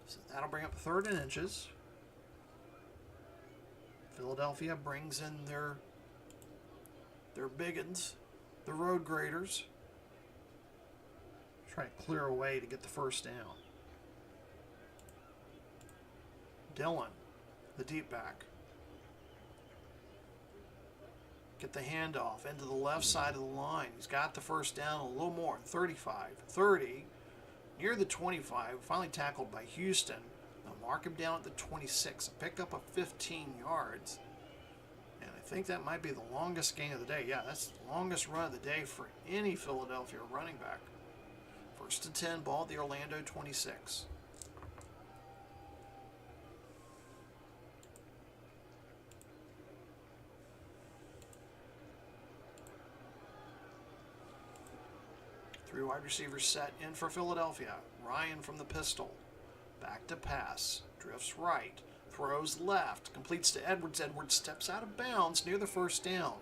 So that'll bring up 3rd and inches. Philadelphia brings in their biggins, the road graders. Try to clear away to get the first down. Dillon, the deep back. Get the handoff into the left side of the line. He's got the first down a little more. 35, 30, near the 25. Finally tackled by Houston. They'll mark him down at the 26. A pickup of 15 yards. And I think that might be the longest gain of the day. Yeah, that's the longest run of the day for any Philadelphia running back. 1st and 10, ball at the Orlando 26. Three wide receivers set in for Philadelphia. Ryan from the pistol. Back to pass. Drifts right. Throws left. Completes to Edwards. Edwards steps out of bounds near the first down.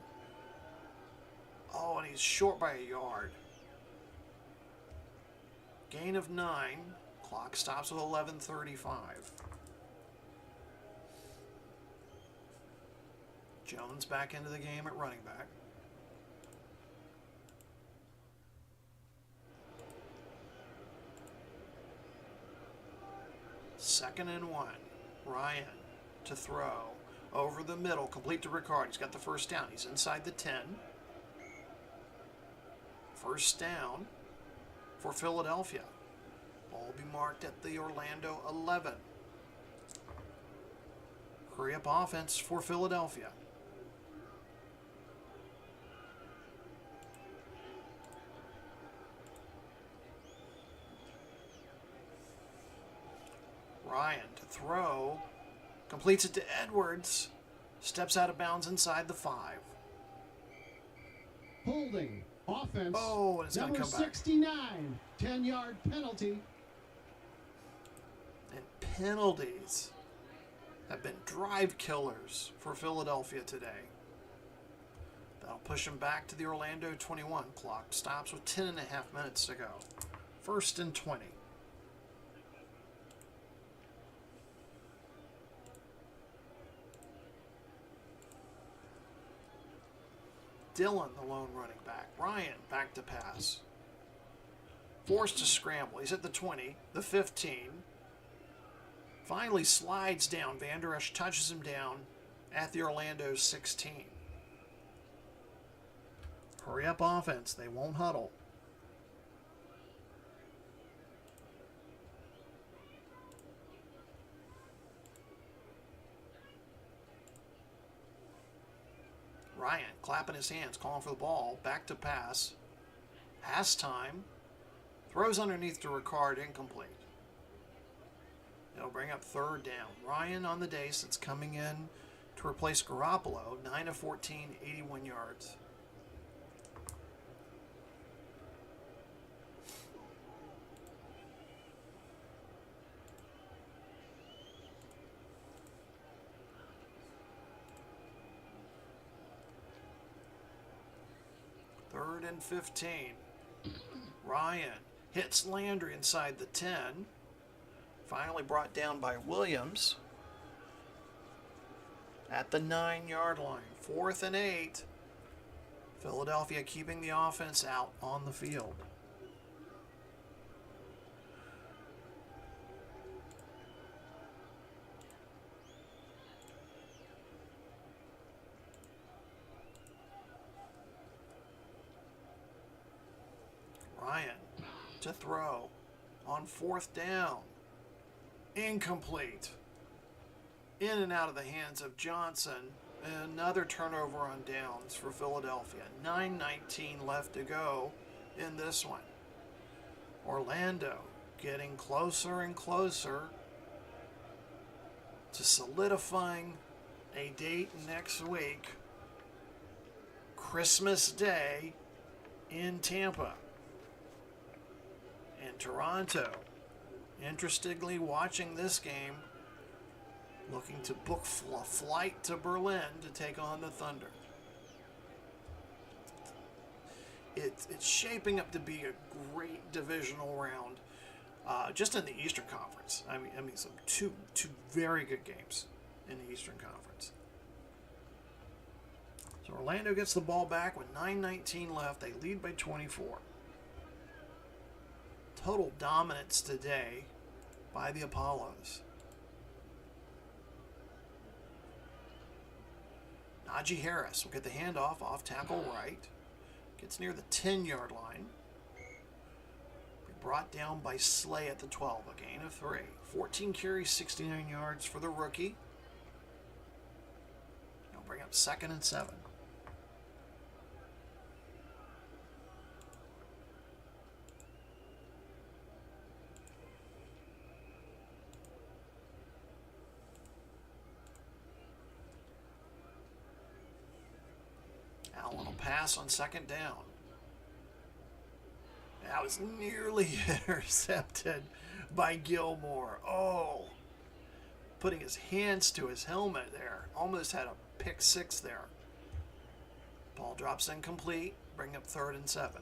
Oh, and he's short by a yard. Gain of 9. Clock stops with 11:35. Jones back into the game at running back. Second and 1. Ryan to throw. Over the middle. Complete to Ricard. He's got the first down. He's inside the 10. First down for Philadelphia. Ball will be marked at the Orlando 11. Hurry up offense for Philadelphia. Ryan to throw. Completes it to Edwards. Steps out of bounds inside the 5. Holding. Offense. Oh, and it's going to number come back. 69. 10-yard penalty. And penalties have been drive killers for Philadelphia today. That'll push them back to the Orlando 21. Clock stops with 10.5 minutes to go. 1st and 20. Dillon, the lone running back. Ryan, back to pass. Forced to scramble. He's at the 20, the 15. Finally slides down. Van Der Esch touches him down at the Orlando 16. Hurry up offense. They won't huddle. Ryan clapping his hands, calling for the ball. Back to pass. Has time. Throws underneath to Ricard, incomplete. It'll bring up 3rd down. Ryan on the dace. It's coming in to replace Garoppolo. 9 of 14, 81 yards. Third and 15. Ryan hits Landry inside the 10. Finally brought down by Williams at the 9-yard line. 4th and 8. Philadelphia keeping the offense out on the field. Ryan to throw on 4th down. Incomplete. In and out of the hands of Johnson. Another turnover on downs for Philadelphia. 9:19 left to go in this one. Orlando getting closer and closer to solidifying a date next week. Christmas Day in Tampa. And Toronto, interestingly watching this game, looking to book a flight to Berlin to take on the Thunder. It's shaping up to be a great divisional round, just in the Eastern Conference. I mean, some two very good games in the Eastern Conference. So Orlando gets the ball back with 9:19 left. They lead by 24. Total dominance today by the Apollos. Najee Harris will get the handoff off tackle right. Gets near the 10-yard line. Be brought down by Slay at the 12. A gain of 3. 14 carries, 69 yards for the rookie. He'll bring up 2nd and 7. Allen will pass on 2nd down. That was nearly intercepted by Gilmore. Oh, putting his hands to his helmet there. Almost had a pick 6 there. Ball drops incomplete. Bring up 3rd and 7.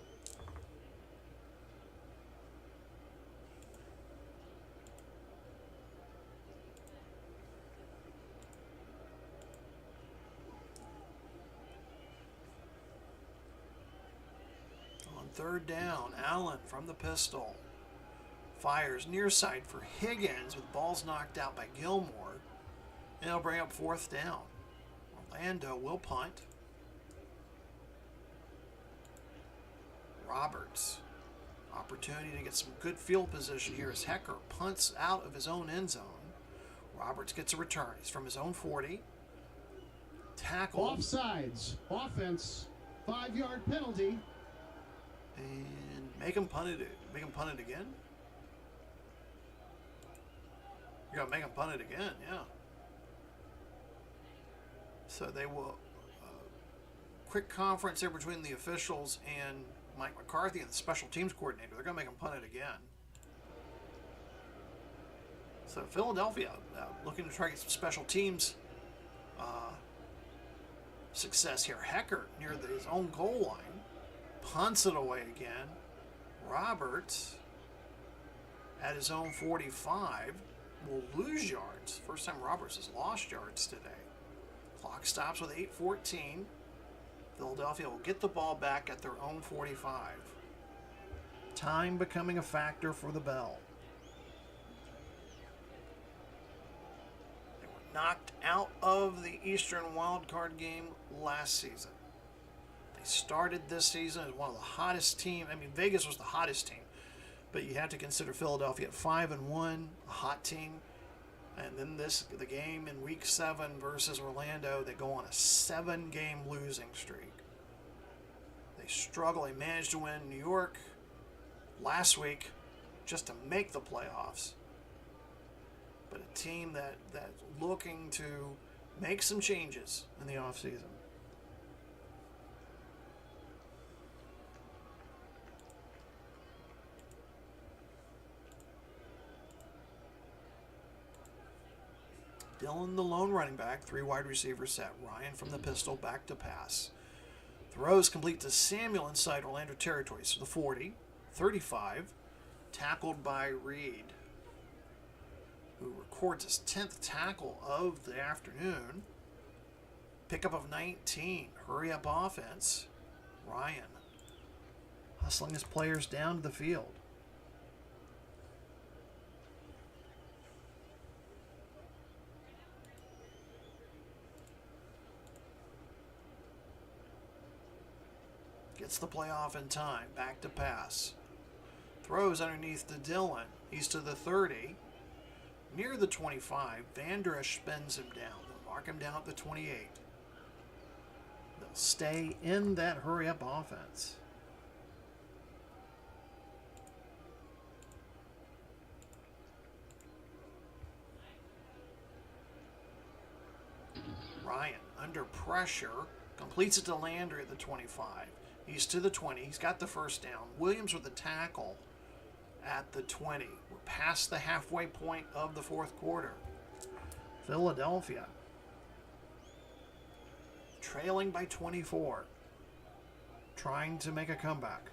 On 3rd down, Allen from the pistol. Fires near side for Higgins with balls knocked out by Gilmore. And it'll bring up 4th down. Orlando will punt. Roberts. Opportunity to get some good field position here as Hecker punts out of his own end zone. Roberts gets a return. He's from his own 40. Tackle. Offsides. Offense. 5-yard penalty. And make him punt it. Make him punt it again. You're going to make him punt it again, yeah. So they will, quick conference there between the officials and Mike McCarthy and the special teams coordinator. They're going to make him punt it again. So Philadelphia looking to try to get some special teams success here. Heckert near his own goal line. Punts it away again. Roberts at his own 45 will lose yards. First time Roberts has lost yards today. Clock stops with 8:14. Philadelphia will get the ball back at their own 45. Time becoming a factor for the Bell. They were knocked out of the Eastern Wildcard game last season. They started this season as one of the hottest teams. I mean, Vegas was the hottest team, but you have to consider Philadelphia at 5-1, a hot team. And then the game in Week 7 versus Orlando, they go on a 7-game losing streak. They struggle. They managed to win New York last week just to make the playoffs. But a team that's looking to make some changes in the offseason. Dillon, the lone running back, 3 wide receivers set. Ryan from the pistol, back to pass. Throws complete to Samuel inside Orlando territory. So the 40, 35, tackled by Reed, who records his 10th tackle of the afternoon. Pickup of 19, hurry up offense. Ryan hustling his players down to the field. Gets the play off in time. Back to pass. Throws underneath to Dillon. He's to the 30. Near the 25. Van Der Esch spins him down. They'll mark him down at the 28. They'll stay in that hurry-up offense. Ryan, under pressure, completes it to Landry at the 25. He's to the 20. He's got the first down. Williams with the tackle at the 20. We're past the halfway point of the fourth quarter. Philadelphia trailing by 24. Trying to make a comeback.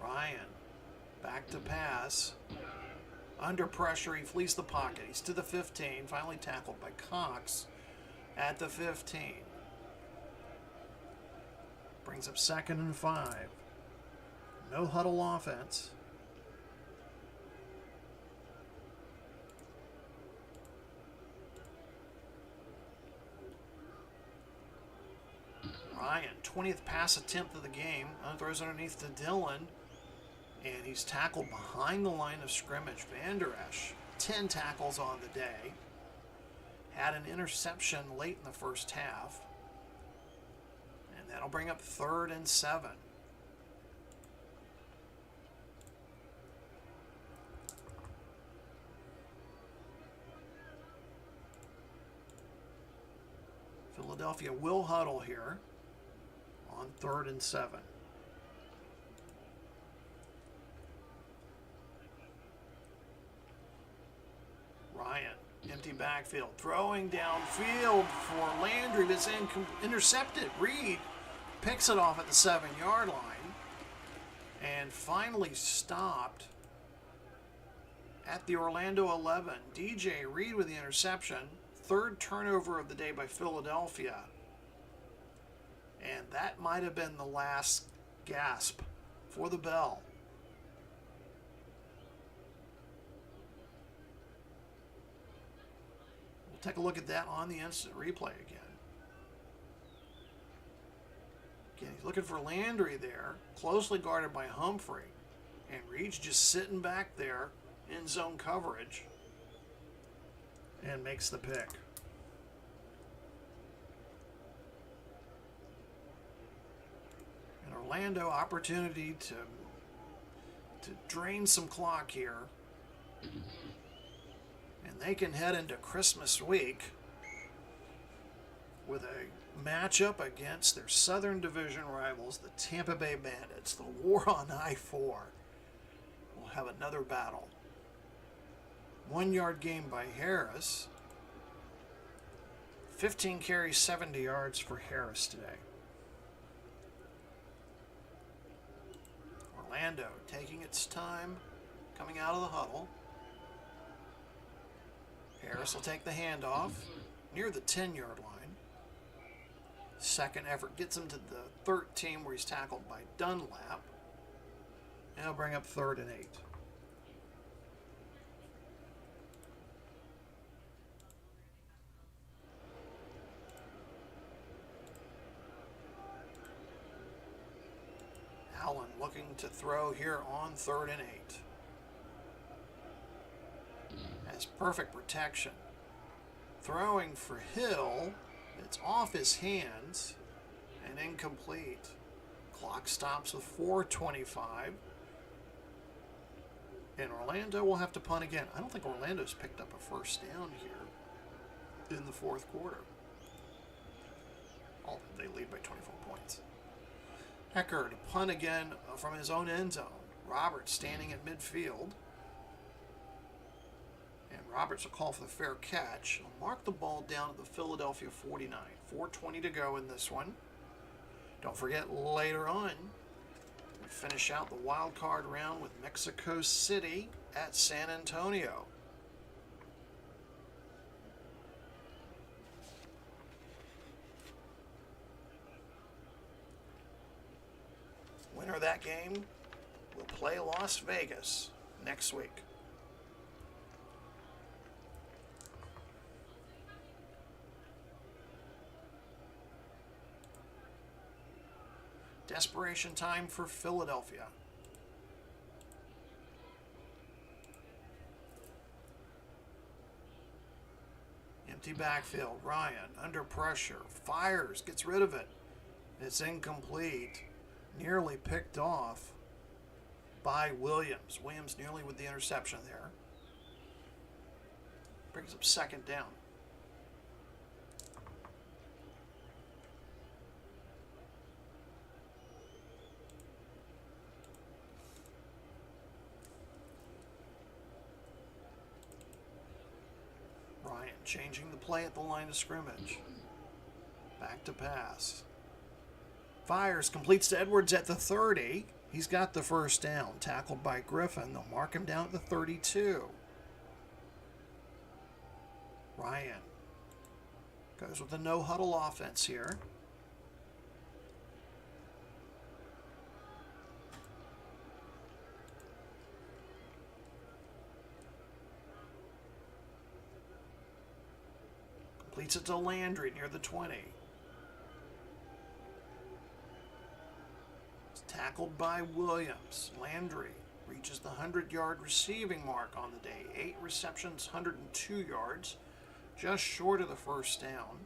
Ryan. Back to pass. Under pressure, he flees the pocket. He's to the 15. Finally tackled by Cox at the 15. Brings up 2nd and 5. No huddle offense. Ryan, 20th pass attempt of the game. Throws underneath to Dillon. And he's tackled behind the line of scrimmage. Van Der Esch, 10 tackles on the day. Had an interception late in the first half. And that'll bring up 3rd and 7. Philadelphia will huddle here on 3rd and 7. Ryan, empty backfield, throwing downfield for Landry, that's intercepted. Reed picks it off at the 7-yard line and finally stopped at the Orlando 11. DJ Reed with the interception, 3rd turnover of the day by Philadelphia. And that might have been the last gasp for the Bell. Take a look at that on the instant replay again. Again, he's looking for Landry there, closely guarded by Humphrey. And Reed's just sitting back there in zone coverage and makes the pick. Orlando opportunity to drain some clock here. And they can head into Christmas week with a matchup against their Southern Division rivals, the Tampa Bay Bandits. The war on I-4 will have another battle. 1 yard gain by Harris. 15 carries, 70 yards for Harris today. Orlando taking its time, coming out of the huddle. Harris will take the handoff near the 10-yard line. Second effort gets him to the 13 where he's tackled by Dunlap. And he'll bring up 3rd and 8. Allen looking to throw here on 3rd and 8. Has perfect protection. Throwing for Hill. It's off his hands and incomplete. Clock stops with 4:25. And Orlando will have to punt again. I don't think Orlando's picked up a first down here in the 4th quarter. Oh, they lead by 24 points. Hecker to punt again from his own end zone. Roberts standing at midfield. And Roberts will call for the fair catch. He'll mark the ball down at the Philadelphia 49. 4:20 to go in this one. Don't forget, later on, we finish out the wild card round with Mexico City at San Antonio. Winner of that game will play Las Vegas next week. Desperation time for Philadelphia. Empty backfield. Ryan under pressure. Fires. Gets rid of it. It's incomplete. Nearly picked off by Williams. Williams nearly with the interception there. Brings up 2nd down. Ryan changing the play at the line of scrimmage. Back to pass. Fires, completes to Edwards at the 30. He's got the first down. Tackled by Griffin. They'll mark him down at the 32. Ryan goes with the no-huddle offense here. Completes it to Landry near the 20. Tackled by Williams. Landry reaches the 100-yard receiving mark on the day. 8 receptions, 102 yards, just short of the first down.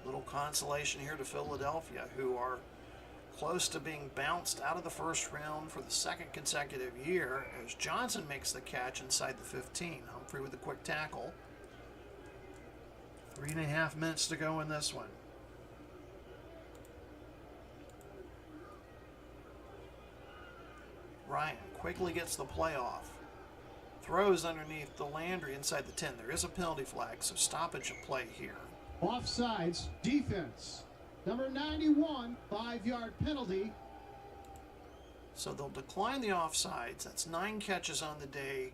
Little consolation here to Philadelphia, who are close to being bounced out of the first round for the 2nd consecutive year as Johnson makes the catch inside the 15. Humphrey with a quick tackle. 3.5 minutes to go in this one. Ryan quickly gets the play off. Throws underneath the Landry inside the 10. There is a penalty flag, so stoppage of play here. Offsides, defense. Number 91, 5-yard penalty. So they'll decline the offsides. That's 9 catches on the day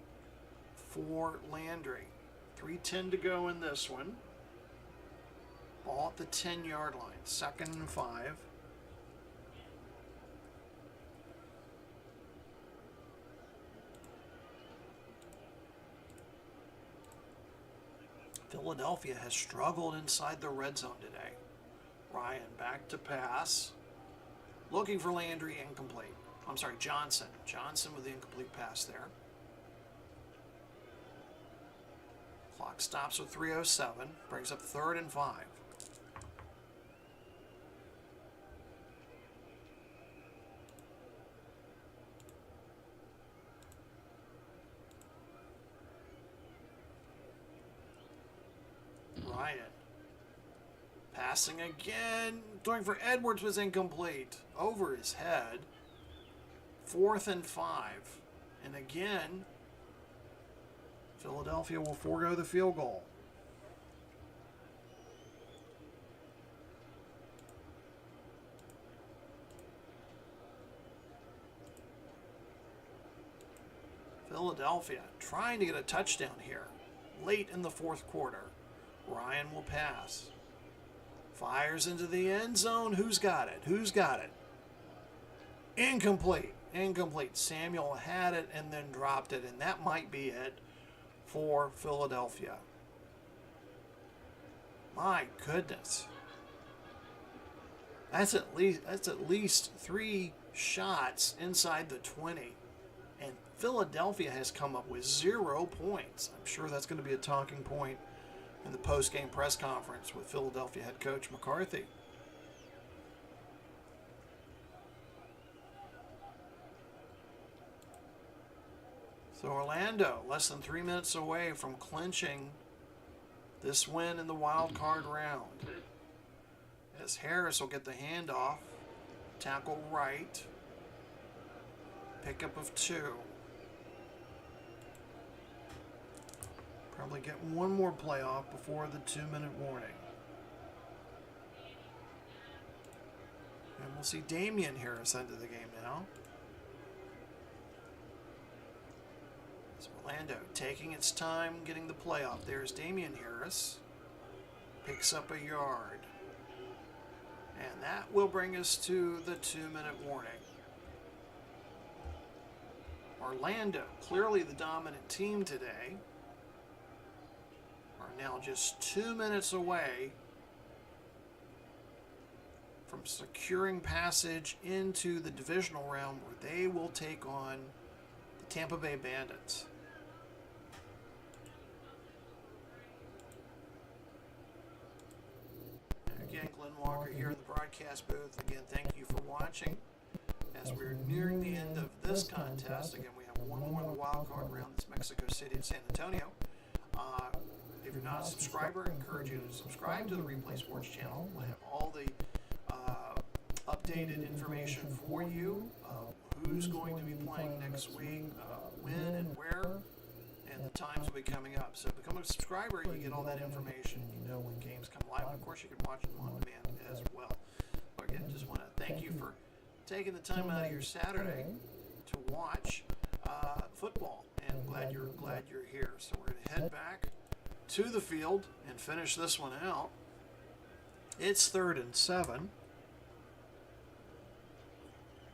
for Landry. 3:10 to go in this one. Ball at the 10-yard line. 2nd and 5. Philadelphia has struggled inside the red zone today. Ryan back to pass. Looking for Landry, incomplete. I'm sorry, Johnson. Johnson with the incomplete pass there. Clock stops with 3:07. Brings up 3rd and 5. Ryan. Passing again. Throwing for Edwards was incomplete. Over his head. 4th and 5. And again, Philadelphia will forego the field goal. Philadelphia trying to get a touchdown here late in the 4th quarter. Ryan will pass. Fires into the end zone. Who's got it? Who's got it? Incomplete. Incomplete. Samuel had it and then dropped it, and that might be it for Philadelphia. My goodness. That's at least 3 shots inside the 20. And Philadelphia has come up with 0 points. I'm sure that's going to be a talking point in the post-game press conference with Philadelphia head coach McCarthy. So Orlando, less than 3 minutes away from clinching this win in the wild card round. As Harris will get the handoff, tackle right, pickup of 2. Probably get one more play off before the 2-minute warning. And we'll see Damian Harris enter the game now. It's Orlando taking its time getting the play off. There's Damian Harris. Picks up a yard. And that will bring us to the 2-minute warning. Orlando, clearly the dominant team today, are now just 2 minutes away from securing passage into the divisional round where they will take on the Tampa Bay Bandits. Again, Glenn Walker here in the broadcast booth. Again, thank you for watching. As we're nearing the end of this contest, again, we have one more in the wild card round. That's Mexico City and San Antonio. If you're not a subscriber, I encourage you to subscribe to the Replay Sports channel. We'll have all the updated information for you. Who's going to be playing next week, when and where, and the times will be coming up. So become a subscriber, you get all that information. You know when games come live. Of course, you can watch them on demand as well. But again, just want to thank you for taking the time out of your Saturday to watch football, and glad you're here. So we're going to head back to the field and finish this one out. It's 3rd and 7.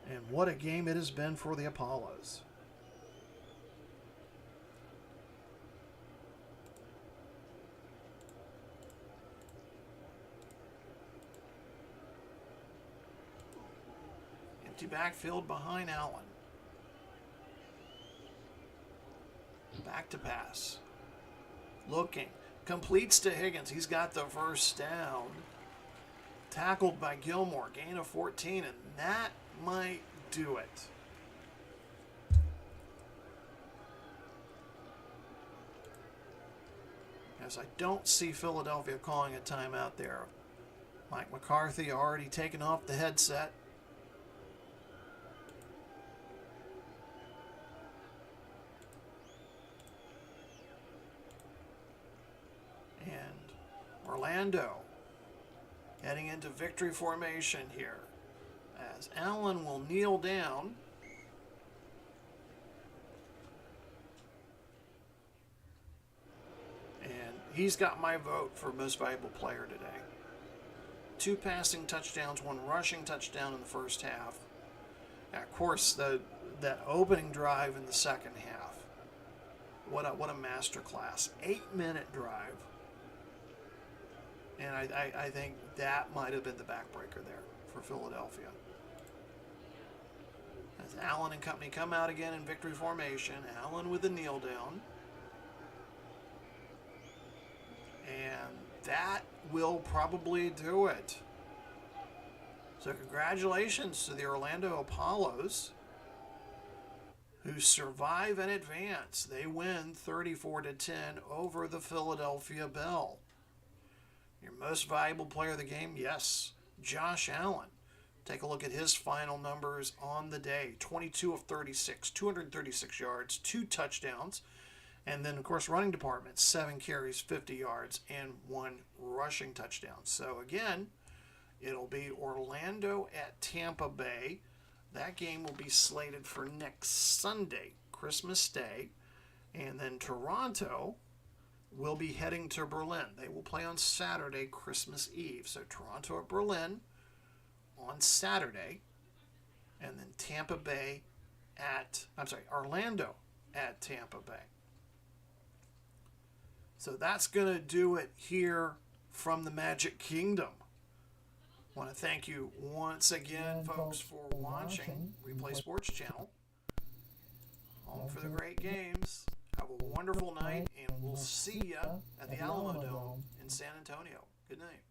And what a game it has been for the Apollos. Empty backfield behind Allen. Back to pass. Looking. Completes to Higgins. He's got the first down. Tackled by Gilmore. Gain of 14, and that might do it. As I don't see Philadelphia calling a timeout there. Mike McCarthy already taken off the headset. And Orlando heading into victory formation here, as Allen will kneel down. And he's got my vote for most valuable player today. 2 passing touchdowns, 1 rushing touchdown in the first half. And of course, that opening drive in the second half. What a masterclass. 8-minute drive. And I think that might have been the backbreaker there for Philadelphia. As Allen and company come out again in victory formation. Allen with the kneel down. And that will probably do it. So congratulations to the Orlando Apollos, who survive and advance. They win 34-10 over the Philadelphia Bell. Your most valuable player of the game? Yes, Josh Allen. Take a look at his final numbers on the day. 22 of 36, 236 yards, 2 touchdowns. And then, of course, running department, 7 carries, 50 yards, and 1 rushing touchdown. So, again, it'll be Orlando at Tampa Bay. That game will be slated for next Sunday, Christmas Day. And then Toronto will be heading to Berlin. They will play on Saturday, Christmas Eve. So Toronto at Berlin on Saturday. And then Orlando at Tampa Bay. So that's going to do it here from the Magic Kingdom. I want to thank you once again, folks, for watching Replay Sports Channel. Home for the great games. Have a wonderful night, and we'll see you at the Alamo Dome in San Antonio. Good night.